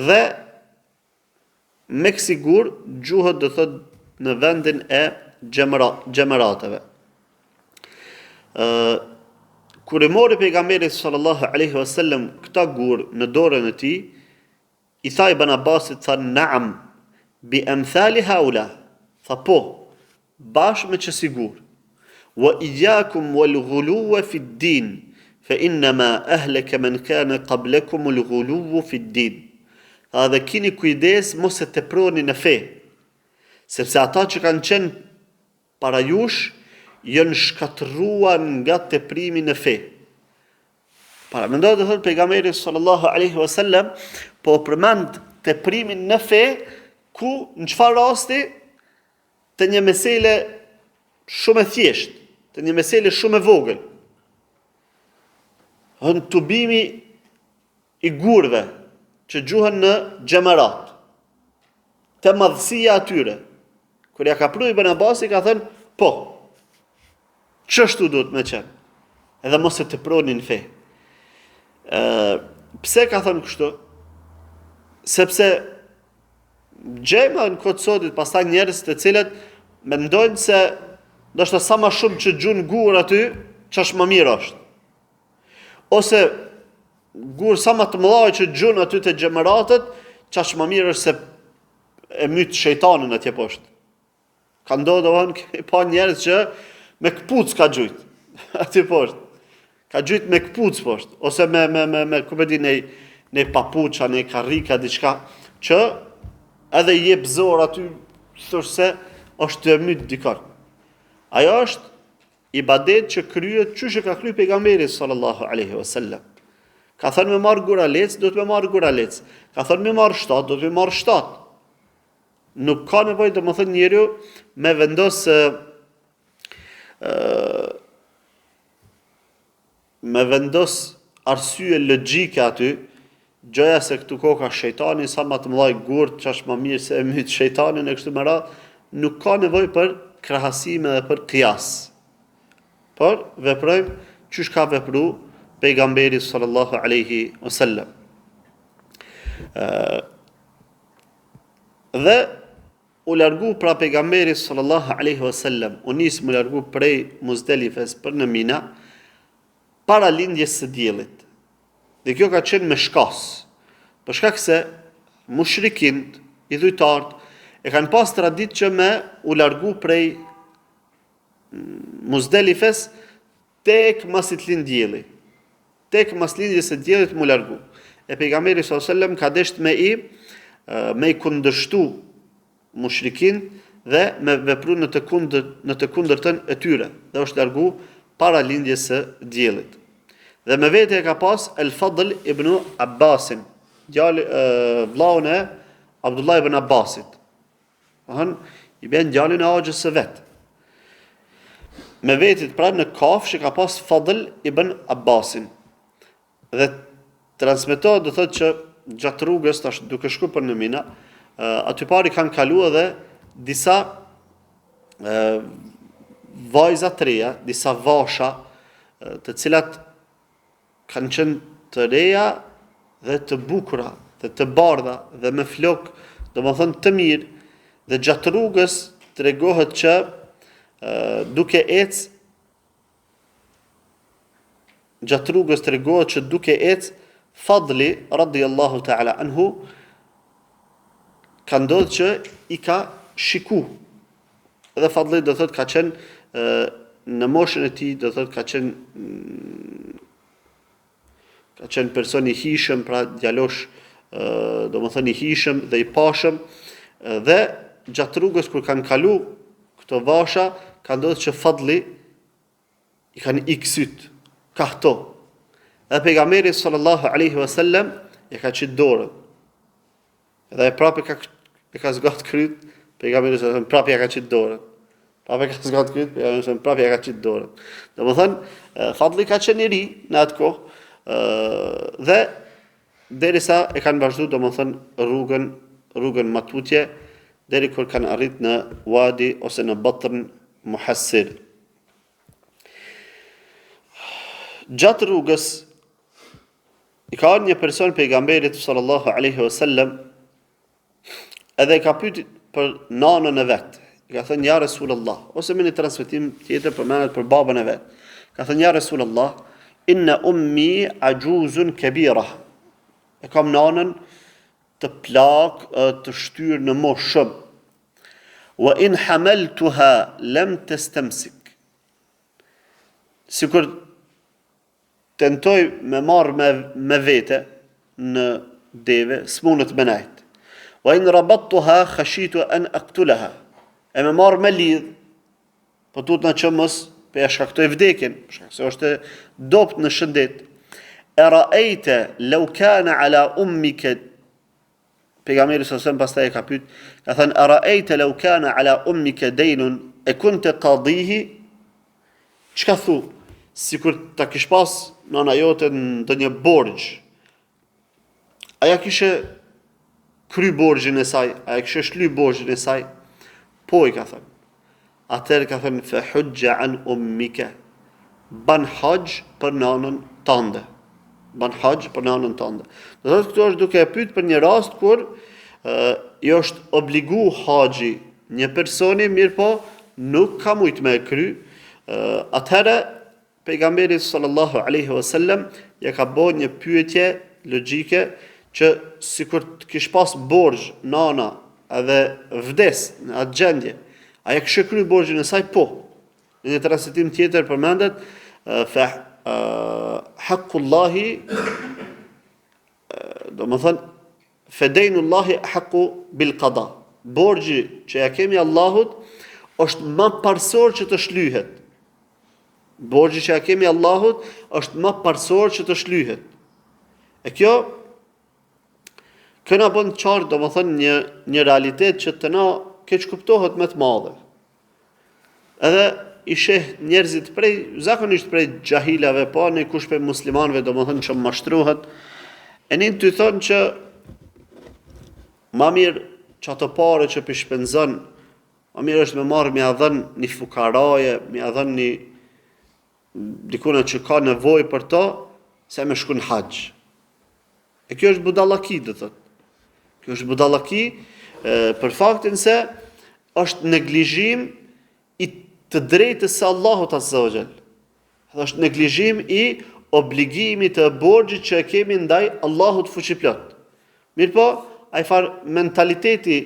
Dhe me kësi gur gjuhët do thot në vendin e gjemerateve. Kur i mori pejgamberi sallallahu alaihi wasallam këta gur në dorën e tij, i tha Ibn Abbasit, tha naam bi amthali haula, tha po, bashkë me që sigur. Wa iyyakum wal ghuluwa fi ad-din, fa inma ahlaka man kana qablakum al ghuluw fi ad-din. Tha dhe kini kujdes mos e teproni në fe, sepse ata që kanë qenë para jush janë shkatëruar nga teprimi në fe. Para mendoj të thotë pejgamberi sallallahu alaihi wasallam po përmend teprimin në fe ku në çfarë rasti të një mesele shumë e thjeshtë, të një mesele shumë e vogël. Hën tubimi i gurve që gjuhen në gjemerat, të madhësia atyre. Kur ja ka pru Ibn Abbasi ka thënë, po, çështu duhet me qenë, edhe mos e teproni në fe. Pse ka thënë kështu? Sepse gjejmë në kohë të sotit pastaj njerëz të cilët mendojnë se ndoshta sa më shumë që gjun gur aty, ç'është më mirë është. Ose gur sa më të mëdha që gjun aty te xhamaratët, ç'është më mirë është se e myt shejtanin atje poshtë. Ka ndodhur pa njerëz që me kpuc ka gjujt aty poshtë. Ka gjujt me kpuc poshtë ose me ku e di në papuça, në karrika diçka që edhe i jep zor aty thosh se është të myt dikon. Ajo është ibadet që kryet çysh e ka kryer pejgamberi sallallahu alaihi wasallam. Ka thënë me marr guralec, do të me marr guralec. Ka thënë me marr 7, do të me marr 7. Nuk ka nevojë domethënë njeriu me vendos arsye logjike aty, gjëja se këtu koka shejtani sa më të mëdhaj gurt, ç'është më mirë se e myt shejtanin e kështu me radhë, nuk ka nevojë për krahasime dhe për qiyas. Por veprojmë çysh ka vepruar pejgamberi sallallahu alaihi wasallam. Dhe u largu pra pejgamberi sallallahu alaihi wasallam, u nis më largu prej Muzdelifes për në Mina para lindjes së diellit. Dhe kjo ka qenë me shkas, për shkak se mushrikin, idhujtarët, e kanë pas traditë që me u largu prej Muzdelifes tek masi të lind dielli. Tek mas lindjes së diellit mu largu. E pejgamberi sallallahu alajhi wasallam ka desht me i kundërshtu mushrikin dhe me vepru në të kundërtën e tyre, dhe është largu para lindjes së diellit. Dhe me vete e ka pas El-Fadl ibn Abbasin, vllaun e Abdullah ibn Abbasit. I bën djalin e axhës së vet. Me vetit pra në kafshë ka pas Fadl ibn Abbasin. Dhe transmetohet do thotë që gjatë rrugës tash duke shkuar për në Mina, aty pari kanë kaluar edhe disa vajza të reja, disa vasha, të cilat kanë qenë të reja dhe të bukura, dhe të bardha dhe me flok, domethënë të mirë, dhe gjatë rrugës tregohet që duke ecë gjatë rrugës tregohet që duke ecë Fadli radhiyallahu ta'ala anhu ka ndodhur që i ka shiku Edhe fadli do thot ka qenë në moshën e tij, do thot ka qenë person i hishëm, pra djalosh domethënë i hishëm dhe i pashëm, dhe gjatë rrugës kur kanë kalu këto vasha, ka ndodhur që fadli i kanë iksyt, kahto. Dhe pejgamberi sallallahu alaihi wasallam e ka qit dorën. Edhe e prapë e ka zgat kryt, pejgamberi sallallahu alaihi wasallam prapë e ka qit dorën. Prapë ka zgat kryt, pejgamberi sallallahu prapë e ka qit dorën. Domethënë fadli ka qenë i ri në atë kohë, dhe derisa e kanë vazhduar domethënë rrugën matutje deri kur kanë arrit në Wadi ose në Batn Muhassir. Gjatë rrugës i ka ardhur një person pejgamberit sallallahu alaihi wasallam, edhe ka pyet për nanën e vet. I ka thënë ja Rasulullah, ose me një transmetim tjetër përmendet për babën e vet. Ka thënë ja Rasulullah, inna ummi ajuzun kabira. E kam nanën të plak, të shtyrë në moshë shumë. Wa in hamaltuha lam tastamsik. Sikur tentoj me marr me vete në deve, s'munët me najt. Wa in rabattuha khashitu an aqtulaha. E me marr me lidh, po tut na që mos pe ja shkaktoj vdekjen, se është dopt në shëndet. E ra'ejte law kana ala ummika, pejgamberi sallallahu pastaj e ka pyet, ka thënë e ra'ejte law kana ala ummika daynun e kunte qadihi. Çka thu? Sikur ta kish pas nëna jote ndonjë borxh, aja kishe kry borxhin e saj, aja kishe shly borxhin e saj? Po, i ka thënë. Atëherë ka thënë fa hujja an ummika. Ban hajj për nanën tënde. Ban hajj për nanën tënde. Do thotë këtu është duke e pyet për një rast kur i është obligu haxhi një personi, mirë po nuk ka mujt me e kry. Atëherë pejgamberi sallallahu alaihi wasallam ja ka bërë një pyetje logjike që sikur të kish pas borxh nana edhe vdes në atë gjendje, a e kishte kry borxhin e saj? Po. Në një transmetim tjetër përmendet fa haqqullahi, domethënë fedainullahi haqqu bil qada. Borxhi që ja kemi Allahut është më parsor që të shlyhet. Borxhi që ja kemi Allahut është më parsor që të shlyhet. E kjo na bën qartë, domethënë një realitet që të na keq kuptohet më të madhe. Edhe i sheh njerëzit zakonisht prej xahilave, po në kush për muslimanëve, domethënë që mashtrohet, e nin të thonë që ma mirë që ato pare që për shpenzon, ma mirë është me marrë me adhën një fukaraje, me adhën një dikuna që ka nevoj për to, se me shku në haqë. E kjo është budallaki, dhe thëtë. Kjo është budallaki për faktin se është neglizhim i të drejtës së Allahut azza wa jall. Është neglizhim i obligimit të borxhit që e kemi ndaj Allahut fuqiplot. Mirpo, ai far mentaliteti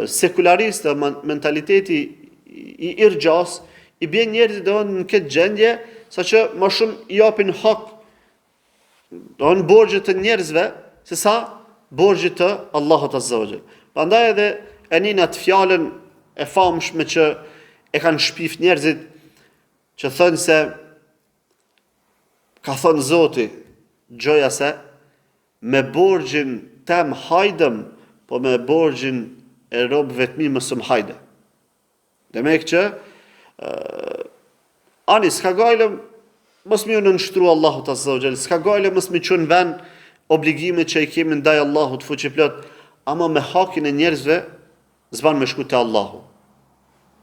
sekularist, mentaliteti i irxhas, i bën njerëzit në këtë gjendje, saqë më shumë i japin hak borxhet të njerëzve se sa borxhit të Allahut azza wa jall. Prandaj edhe e nin atë fjalën e famshme që e kanë shpif njerëzit, që thënë se ka thënë Zoti, gjoja se me borxhin tem hajdem, po me borxhin e robëve të mi mësëm hajde. Demek që ani s'ka gajlëm, mos mi unë nështru Allahut azza wa jall, s'ka gajlëm mos mi qënë ven obligime që i kemi ndaj Allahut fuqiplot, ama me hakin e njerëzve zban me shku të Allahu.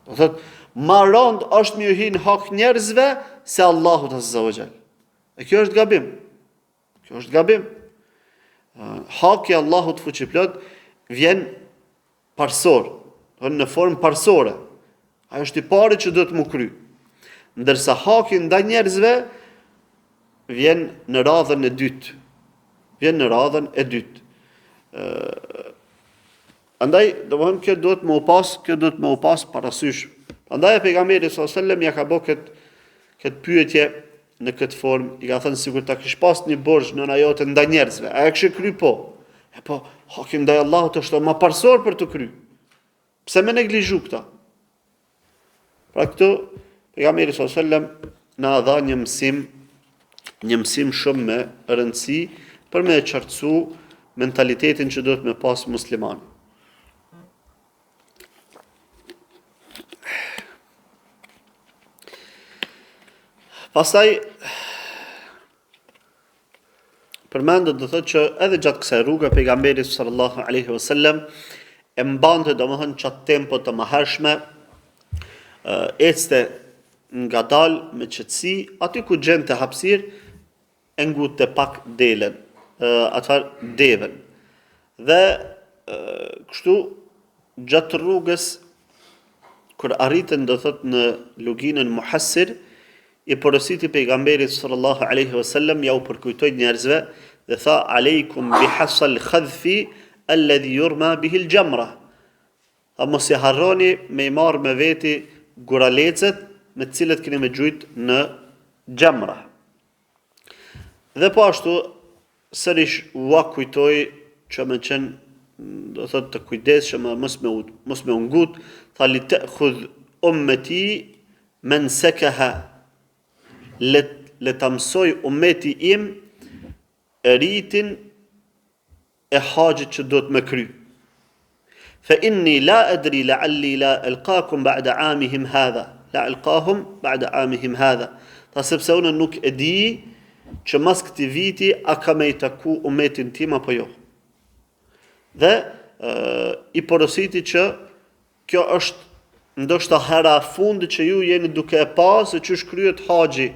Do thot, ma rand është mi uhin hak njerëzve se Allahut azza wa jall. E kjo është gabim. Kjo është gabim. Haki Allahut fuqiplot vjen parsor, në formë parsore. Ajo është i pari që do të mu kry. Ndërsa haki ndaj njerëzve vjen në radhën e dytë. Vjen në radhën e dytë. Andaj, domethënë kjo duhet më u pas parasysh. Andaj pejgamberi sallallahu alajhi wasallam ja ka bë këtë pyetje në këtë formë, i ka thënë sikur ta kish pas një borxh në ajote ndaj njerëzve. A e kishë kry po? E po, hakim ndaj Allahut është më parsor për të kry. Pse më neglizhu këta? Pra këtu pejgamberi sallallahu alajhi wasallam na dha një mësim shumë me rëndësi për me qartësu mentalitetin që duhet me pas muslimani. Pastaj përmendet do thotë që edhe gjatë kësaj rruge pejgamberi sallallahu alaihi wasallam e mbante domethënë çat tempo të mëhershme, ecte ngadal me qetësi, aty ku gjente hapësirë e ngute pak delen, devën. Dhe kështu gjatë rrugës kur arritën do thotë në luginën Muhassir, i porositi pejgamberit sallallahu alaihi wasallam ja u përkujtoi njerëzve dhe tha aleikum bihasal khadfi alladhi yurma bihi al-jamra. A mos i harroni me i marrë me veti guralecet me të cilët keni me gjujt në xhamra. Dhe po ashtu sërish ua kujtoi që me qenë do thotë të kujdesshëm mos me ungut, tha li ta'khudh ummati man sakaha, le ta mësoj ummeti im ritin e haxhit që do të më kry. Fa inni la adri la'alli la alqakum ba'da 'amihim hadha, la alqahum ba'da 'amihim hadha. Ta sepse unë nuk e di që mas këtij viti a ka me i taku ummetin tim apo jo. Dhe i porositi që kjo është ndoshta hera fundi që ju jeni duke e pa se çu shkryhet haxhi.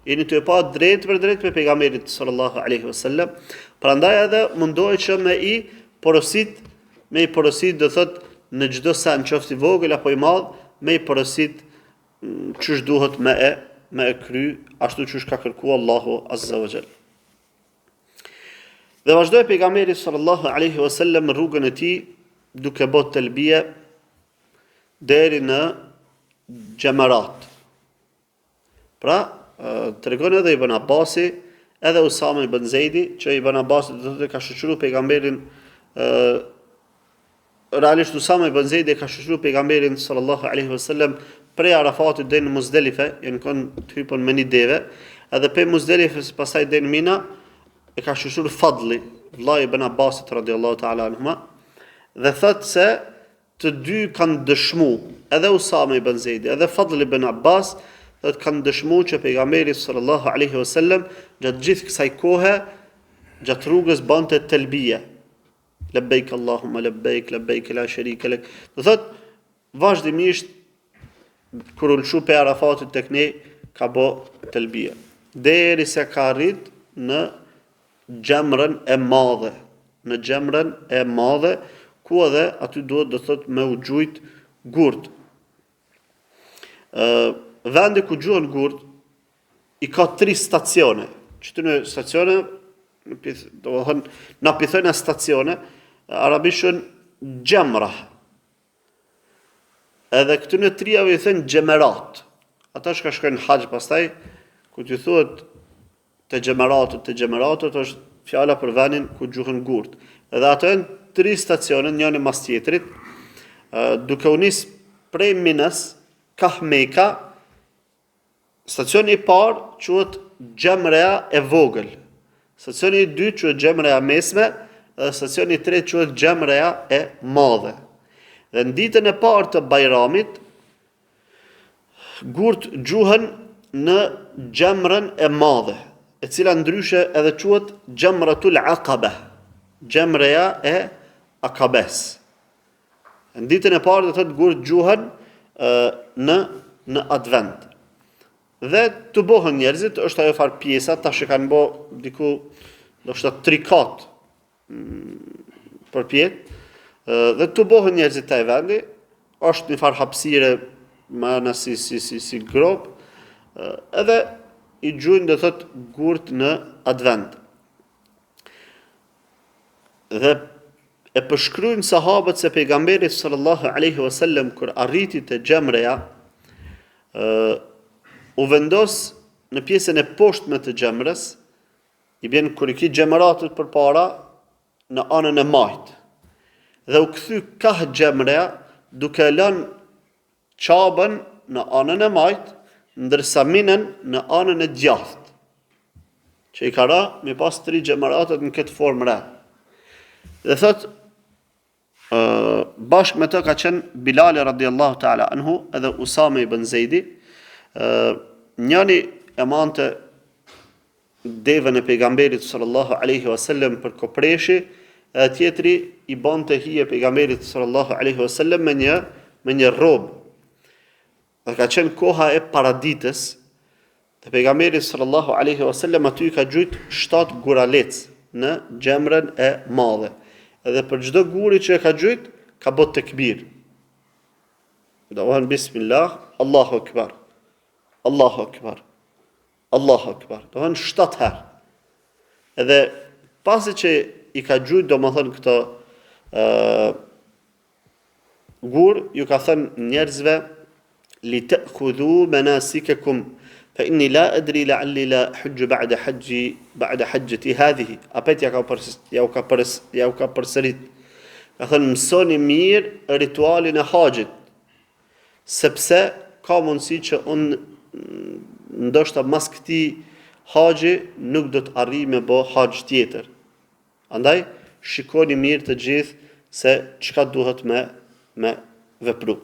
Jeni të e pa drejt për drejt me pejgamberit sallallahu alaihi wasallam. Prandaj edhe mundohet që me i porosit do thot në çdo sa qoftë i vogël apo i madh, me i porosit çush duhet me e kry ashtu çush ka kërkuar Allahu azza wa jall. Dhe vazhdoi pejgamberi sallallahu alaihi wasallam rrugën e tij duke bërë talbia deri në Jamarat. Pra tregon edhe Ibn Abbasi, edhe Usama ibn Zeidi, që Ibn Abbasi do të ka shoqëruar pejgamberin realisht Usama ibn Zeidi ka shoqëruar pejgamberin sallallahu alaihi wasallam prej Arafatit deri në Muzdelife, janë kanë të hypën me një deve, edhe pe Muzdelifes pastaj deri në Mina e ka shoqëruar Fadli, vllai Ibn Abbasit radhiyallahu ta'ala anhuma, dhe thotë se të dy kanë dëshmu, edhe Usama ibn Zeidi, edhe Fadli ibn Abbas, dhe kanë dëshmu që pejgamberi sallallahu alaihi wasallam gjatë gjithë kësaj kohe, gjatë rrugës bante talbia. Labbaik Allahumma labbaik, labbaik la sharika lak. Do thot vazhdimisht kur u lshu pe Arafatit tek ne ka bë talbia. Derisa ka arrit në xhamrën e madhe, ku edhe aty duhet do thot me u gjujt gurt. Vendi ku gjuhën gurt i ka 3 stacione. Këtyre stacione, do të thonë, na pithojnë stacione, arabishën xhamra. Edhe këtyre 3-ave i thënë xhemerat. Ata që shkojnë haxh pastaj, ku ti thuhet te xhemeratët është fjala për vendin ku gjuhën gurt. Edhe ato janë 3 stacione, njëri mas tjetrit, duke u nis prej Minas ka Mekka. Stacioni i parë quhet Xhamra e vogël. Stacioni i dytë quhet Xhamra e mesme, dhe stacioni i tretë quhet Xhamra e madhe. Dhe në ditën e parë të Bajramit, gurt gjuhën në Xhamrën e madhe, e cila ndryshe edhe quhet Xhamratul Aqaba, Xhamra e Akabes. Në ditën e parë do thotë gurt gjuhën në Advent. Dhe të bohën njerëzit, është ajo farë pjesa, ta që kanë bo diku, do shta 3 kat për pjetë, dhe të bohën njerëzit të e vendi, është një farë hapësire ma në si grop, edhe i gjujnë dhe thot gurt në Advent. Dhe e përshkruajnë sahabët se pejgamberi sallallahu alaihi wasallam kur arriti te xhamreja, u vendos në pjesën e poshtme të xhamrës, i bën kur i ki xhamaratët përpara në anën e majt. Dhe u kthy kah xhamreja duke lënë çabën në anën e majt, ndërsa minën në anën e djathtë. Që i ka ra me pas 3 xhamaratët në këtë formë re. Dhe thot, bashkë me të ka qenë Bilal radiallahu ta'ala anhu edhe Usame ibn Zejdi, njëri e mante devën e pejgamberit sallallahu alaihi wasallam për kopreshi, edhe tjetri i bante hije pejgamberit sallallahu alaihi wasallam me një robë. Dhe ka qenë koha e paraditës, dhe pejgamberi sallallahu alaihi wasallam aty ka gjujt 7 guralec në xhamrën e madhe. Edhe për çdo guri që e ka gjujt, ka bot tekbir. Do të bismillah, Allahu akbar. Allahu akbar. Allahu akbar. Do të 7 herë. Edhe pasi që i ka gjujt, domethënë këto gur, ju ka thënë njerëzve li ta'khudhu manasikakum fa inni la adri la'alli la hujju ba'da hajjati hadhihi. Apet ja ka përsërit. Ka thënë mësoni mirë ritualin e haxhit, sepse ka mundësi që unë ndoshta mas këtij haxhi nuk do të arrij me bë haxh tjetër. Andaj shikoni mirë të gjithë se çka duhet me vepru.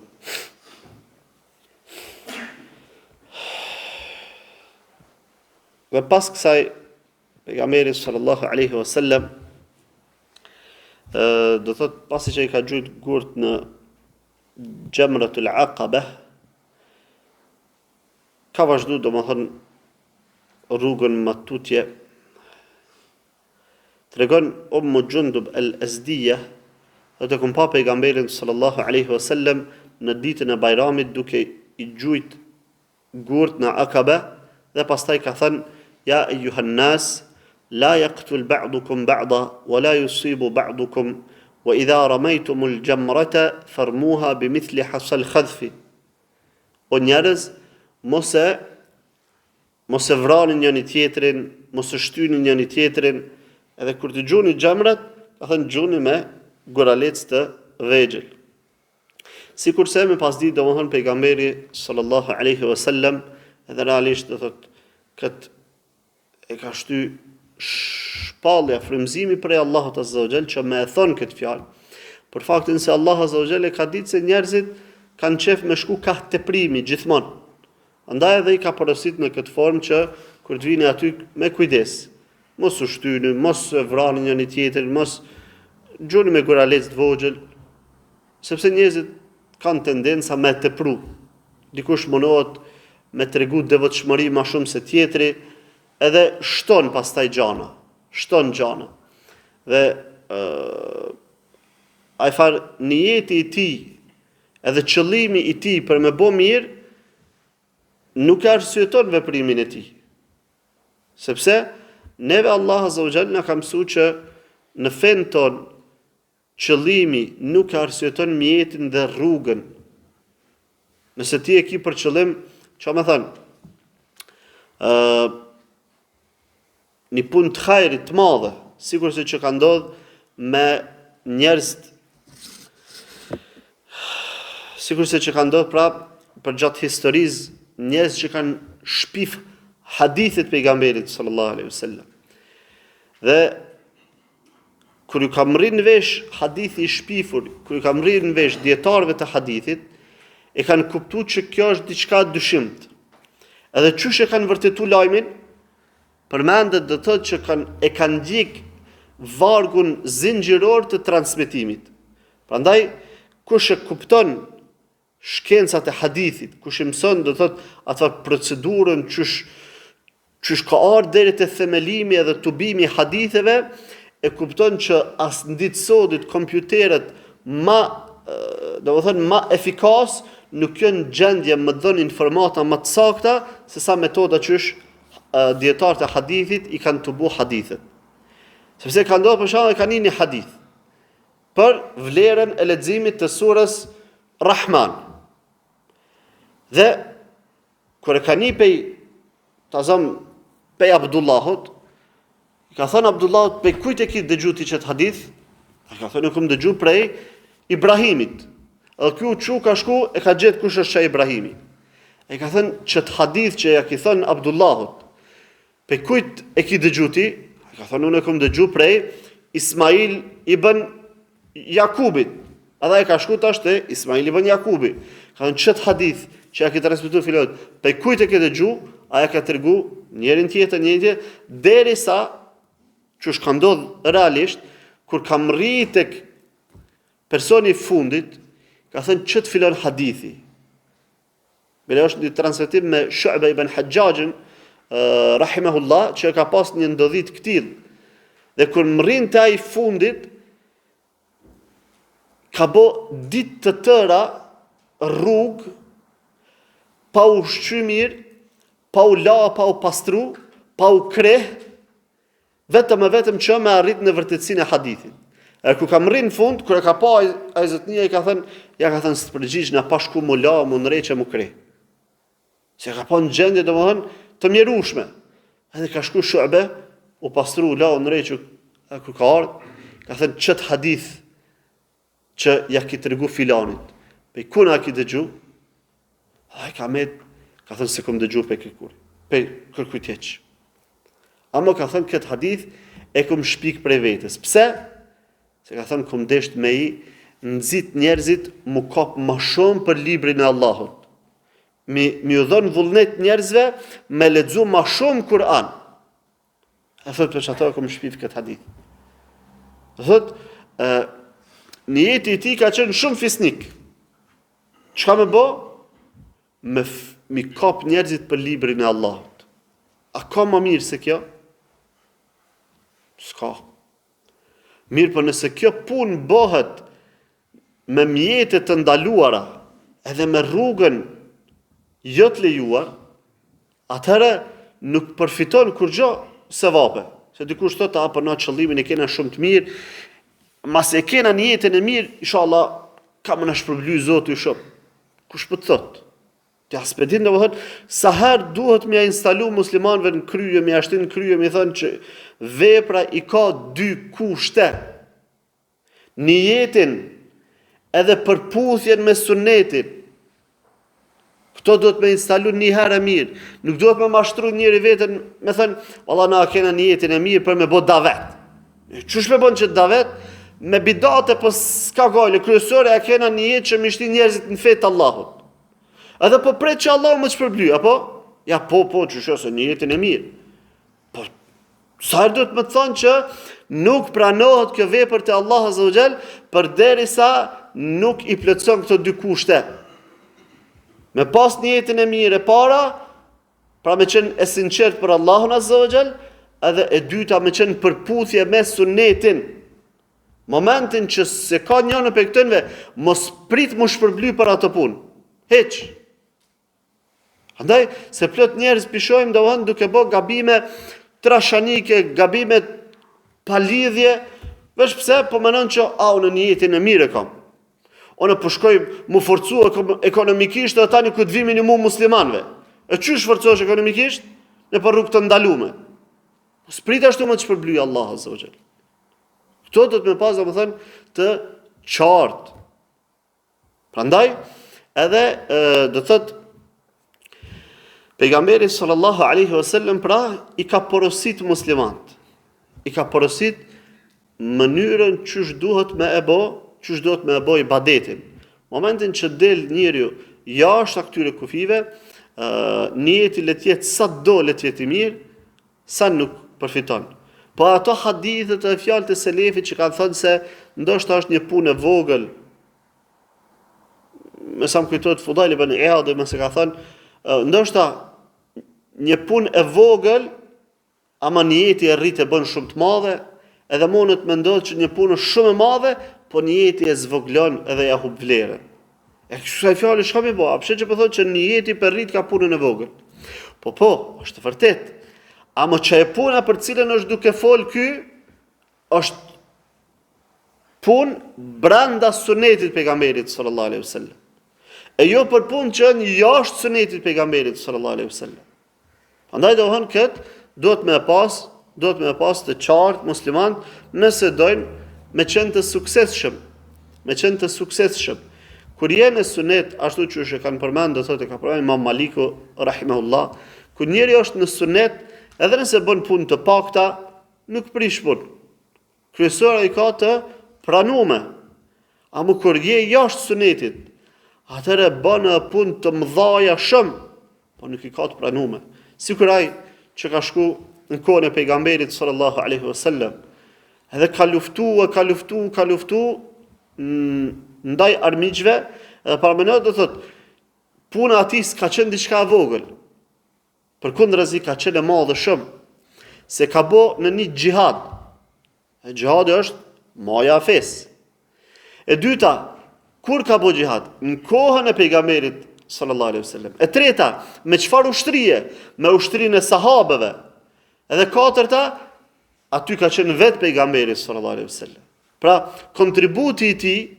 Dhe pas kësaj, pejgamberi sallallahu alaihi wasallam do thot pasi që i ka gjujt gurt në Jamratul Aqaba, ka vazhdu domethënë rrugën më tutje. Tregon Jundub al-Azdiya, dhe të pa pejgamberin sallallahu alaihi wasallam në ditën e Bajramit duke i gjujt gurt në Aqaba, dhe pastaj ka thënë: Ja ejuhan nas, la yaqtul ba'dukum ba'da, wa la yusibu ba'dukum, wa idha ramajtumul jamrata, farmuha bimithli hasal khadfi. O njerëz, mos e vrani njëri tjetrin, mos e shtyni njëri tjetrin, edhe kur të gjuni xhamrat, ka thënë gjuni me guralec të vegjël. Sikurse me pasditë domethënë pejgamberi sallallahu alaihi wasallam, edhe realisht do thotë këtë e ka shty shpallja, frymëzimi prej Allahut azza wa jall që më e thon këtë fjalë. Për faktin se Allah azza wa jall e ka ditë se njerëzit kanë qef me shku ka teprimi gjithmonë. Andaj edhe i ka porosit në këtë formë që kur të vini aty me kujdes, mos u shtyni, mos e vrani njëri tjetrin, mos gjuni me guralec të vogël, sepse njerëzit kanë tendenca me tepru. Dikush mundohet me tregu devotshmëri më shumë se tjetri, edhe shton pastaj gjana. Dhe ai far niyeti i tij, edhe qëllimi i tij për me bë mirë, nuk arsyeton veprimin e tij. Sepse neve Allah azza wa jalla na ka mësuar që në fen ton qëllimi nuk arsyeton mjetin dhe rrugën. Nëse ti e ki për qëllim, që me thënë, një punë të hajrit të madhe, sikur se që ka ndodhë me njerëz, sikur se që ka ndodhë prapë për gjatë historisë, njerëz që kanë shpif hadithit pejgamberit sallallahu alaihi wasallam. Dhe kur ju kam rrinë në vesh hadithi i shpifur, kur ju kam rrinë në vesh dietarëve të hadithit, e kanë kuptuar që kjo është diçka dyshimt. Edhe çush e kanë vërtetu lajmin, përmendet do thotë që e kanë gjik vargun zinxhiror të transmetimit. Prandaj kush e kupton shkencat e hadithit, kush e mëson do thotë atë procedurën çush ka ardhur deri te themelimi edhe tubimi i haditheve, e kupton që as ditë sodit kompjuterët ma efikas nuk janë gjendje më dhënë informata më të sakta se sa metoda qysh dietarët e hadithit i kanë tubu hadithet. Sepse ka ndodhur për shembull kanë një hadith. për vlerën e leximit të surës Rahman. Dhe kur e ka nipej pej Abdullahut, ka thënë Abdullahut, pej kujt e ki dëgju ti qëtë hadith? Ka thënë, nuk më dëgju prej Ibrahimit. Edhe ky u çu ka shku e ka gjetë kush është çaj Ibrahimi. E ka thënë, qëtë hadith që ja ki thënë Abdullahut, pej kujt e ki dëgju ti? Ka thënë, unë e kom dëgju prej Ismail ibn Jakubit. Edhe e ka shku tash te Ismail ibn Jakubi. Ka thënë, qëtë hadith që ja ki transmetuar filot, pej kujt e ke dëgju? Aja ka tërgu njërin tjetër, derisa që shka ndodhë realisht, kur kam rritë tek personi fundit, ka thënë që të filon hadithi. Bile është një transmetim me Shu'ba ibn Hajjajin, rahimahullah, që ka pas një ndodhit këtil. Dhe kur më rrinë të ai fundit, ka bo ditë të tëra rrugë, pa u shqymir, pa u la, pa u pastru, pa u kreh, vetëm që me arrit në vërtetësinë e hadithit. E ku kam rrinë në fund, kër e ka pa a i zëtënia, ja ka thënë së të përgjish, në pa shku mu la, mu nërej që mu kreh. Se ka pa në gjendje të mjerushme. Edhe ka shku Shu'be, u pastru, la, u nërej që ku ka ardhë, ka thënë qëtë hadith që ja ki të regu filanit. Pe kuna ki dëgju, a i ka thënë se kom dëgju pe kërkujtjeq. Amo ka thënë këtë hadith e kom shpik prej vetës. Pse? Se ka thënë kom desht me i nëzit njerëzit mu kap ma shumë për librin e Allahut. Mi u dhonë vullnet njerëzve me lexu ma shumë Kur'an. E thëtë për që ato e kom shpik këtë hadith. Thëtë, një jeti i ti ka qenë shumë fisnik. Çka me bo? Mi kap njerëzit për librin e Allahut. A ka më mirë se kjo? S'ka. Mirë, për nëse kjo punë bëhet me mjetet të ndaluara, edhe me rrugën jo të lejuar, atëherë nuk përfiton kur gjo se vape. Se dikush thotë, apo na qëllimin e kena shumë të mirë, mas e kena një jetën e mirë, inshallah, ka më në shpërbly Zotu i shumë. Kush për të thotë? Të aspedin dhe më thënë, sa herë duhet me instalu muslimanve në krye, me ashtin në krye, me thënë që vepra i ka dy kushte. Një jetin edhe përputhjen me sunetin. Këto duhet me instalu një herë mirë. Nuk duhet me mashtru njëri vetën, me thënë, valla na kena një jetin e mirë për me bo davet. Qësh me bon që davet? Me bidate për s'ka gajle, kryesore e kena një jetë që mishti njerëzit në fetë Allahut. Edhe po pret që Allah më të shpërbly, apo? Ja, po, që shose një jetin e mirë. Po, sa herë duhet më të thonë që nuk pranohet kjo vepër të Allah Azza wa Jall, përderisa nuk i plotson këto dy kushte. Me pas një jetin e mirë e para, pra me qenë e sinqert për Allahun Azza wa Jall, edhe e dyta me qenë përputhje me sunetin. Momentin që se ka njënë për këtënve, mos prit më shpërbly për ato punë. Heq. Andaj, se plot njerëz pishojmë dohën duke bo gabime trashanike, gabime palidhje, veç pse, po menon që unë një jetin e mire kam. Unë po shkoj mu forcu ekonomikisht dhe tani këtë vi minimum muslimanve. E qysh forcosh ekonomikisht? Në për rrugë të ndalume. Sprit ashtu më të shpërblyj Allah Azza wa Jall. Këto do të me pas, do më thënë, të qartë. Prandaj, edhe do thot pejgamberi sallallahu alaihi wasallam pra i ka porosit muslimant. I ka porosit mënyrën çish duhet me e bo ibadetin. Momentin që del njeriu jashtë këtyre kufive, niyeti le të jetë sa do le të jetë i mirë, sa nuk përfiton. Po ato hadithet e fjalët e selefit që kanë thënë se ndoshta është një punë e vogël, me sa më kujtohet Fudail ibn Iyad më se ka thënë, ndoshta një punë e vogël, ama niyeti e rrit e bën shumë të madhe, edhe mundet me ndodhë që një punë shumë e madhe, po niyeti e zvoglon edhe ja hub vlerën. E kështu ai fjalë çka më bë? A pse që po thotë që niyeti për rrit ka punën e vogël? Po, është vërtet. Ama që e puna për cilën është duke fol ky, është punë brenda sunetit pejgamberit sallallahu alaihi wasallam. E jo për punë që janë jashtë sunetit pejgamberit sallallahu alaihi wasallam. Prandaj dohon kët duhet me pas të qartë musliman nëse dojnë me qenë të suksesshëm. Kur jenë në sunet, ashtu që e kanë përmend, do thotë ka përmend Imam Maliku rahimahullah, kur njeri është në sunet, edhe nëse bën punë të pakta, nuk prish punë. Kryesora i ka të pranuar. Amë kur je jashtë sunetit, atëherë bën punë të mëdha shumë, po nuk i ka të pranuar. Sikur ai që ka shku në kohën e pejgamberit sallallahu alaihi wasallam, edhe ka luftu ndaj armiqve, edhe paramenot do thotë, puna ati s'ka qenë diçka e vogël. Përkundrazi ka qenë e madhe shumë, se ka bo në një xhihad. E xhihadi është maja e fesë. E dyta, kur ka bo xhihad? Në kohën e pejgamberit sallallahu alaihi wasallam. E treta, me çfarë ushtrie? Me ushtrinë e sahabeve. Edhe katërta, aty ka qenë vetë pejgamberi sallallahu alaihi wasallam. Pra, kontributi i tij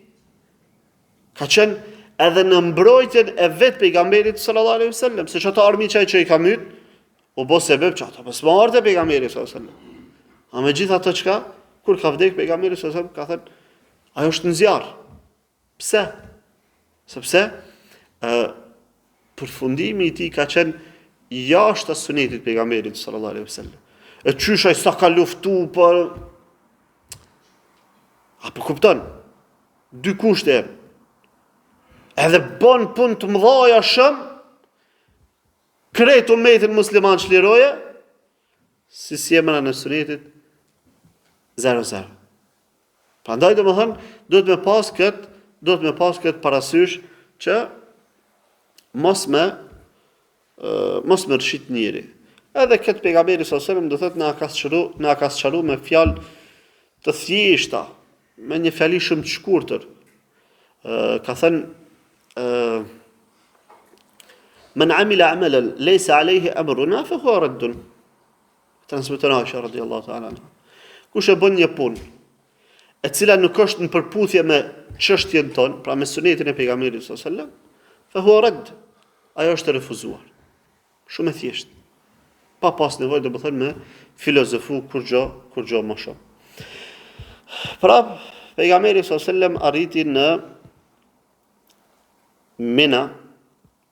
ka qenë edhe në mbrojtjen e vetë pejgamberit sallallahu alaihi wasallam, se çata armiqaj që i ka myt, u bë sebeb çata, po s'marrte pejgamberi sallallahu alaihi wasallam. A megjithatë çka? Kur ka vdek pejgamberi sallallahu alaihi wasallam, ka thënë, ajo është në zjarr. Pse? Sepse përfundimi i tij ka qenë jashtë sunetit pejgamberit sallallahu alaihi wasallam. E qysh ai sa ka luftu për apo kupton? Dy kushte. Edhe bën punë të mëdha shumë, kretë umetin musliman çliroje, si emra në sunetit 0-0. Prandaj domethënë duhet me pas kët parasysh që mos me rshit njëri. Edhe këtë pejgamberi sallallahu alaihi wasallam do thotë na ka sqaruar me fjalë të thjeshta, me një fjali shumë të shkurtër. Ka thënë men amila amalan laysa alayhi amruna fa huwa raddun. Transmeton Aisha radhiyallahu ta'ala anha. Kush e bën një punë e cila nuk është në përputhje me çështjen tonë, pra me sunetin e pejgamberit sallallahu alaihi wasallam, fa huwa radd. Ajo është refuzuar. Shumë e thjeshtë. Pa pas nevojë do të thënë me filozofu kur gjë më shumë. Pra, pejgamberi sallallahu alaihi wasallam arriti në Mina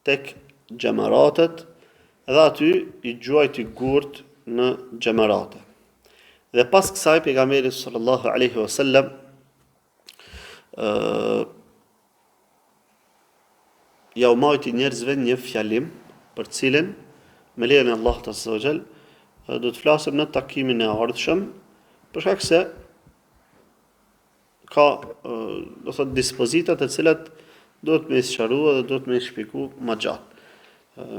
tek xhamaratet dhe aty i gjuajti gurt në xhamarate. Dhe pas kësaj pejgamberi sallallahu alaihi wasallam ja u majti njerëzve një fjalim për cilën me lejen e Allahut azza wa jall do të flasim në takimin e ardhshëm, për shkak se ka do thot dispozita të cilat duhet me sqarua dhe duhet me shpjegu më gjatë.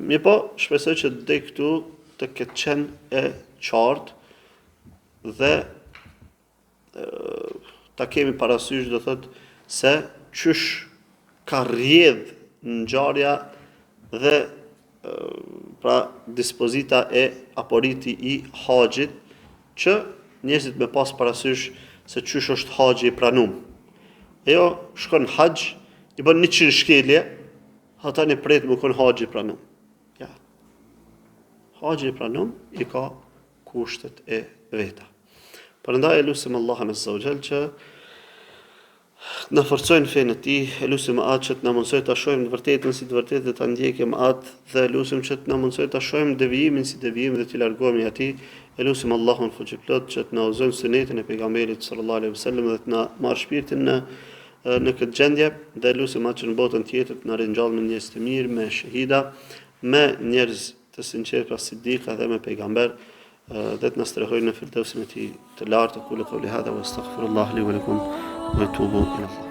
Mirë po, shpresoj që deri këtu të ketë qenë e qartë dhe ta kemi parasysh do thot se çysh ka rrjedh ngjarja dhe pra dispozita e aporiti i haxhit që njerëzit me pas parasysh se çysh është haxhi i pranuar. Jo shkon haxh, i bën 100 shkelje, ata ne pret më kon haxhi i pranuar. Ja. Haxhi i pranuar i ka kushtet e veta. Prandaj lutem Allahun azza wa jall që na forcojnë fenë e tij, lutem atë që të na mundsoj ta shohim të vërtetën si të vërtetë dhe ta ndjekim atë, dhe lutem që të na mundsoj ta shohim devijimin si devijim dhe të largohemi atij. Lutem Allahun fuqiplot që të na udhëzon sunetin e pejgamberit sallallahu alaihi wasallam dhe të na marr shpirtin në këtë gjendje, dhe lutem atë që në botën tjetër të na ringjall me njerëz të mirë, me shahida, me njerëz të sinqertë, pas sidika dhe me pejgamber, dhe të na strehojë në firdausin e tij të lartë. Qul qawli hadha wastaghfirullah li wa lakum wa atubu ila Allah.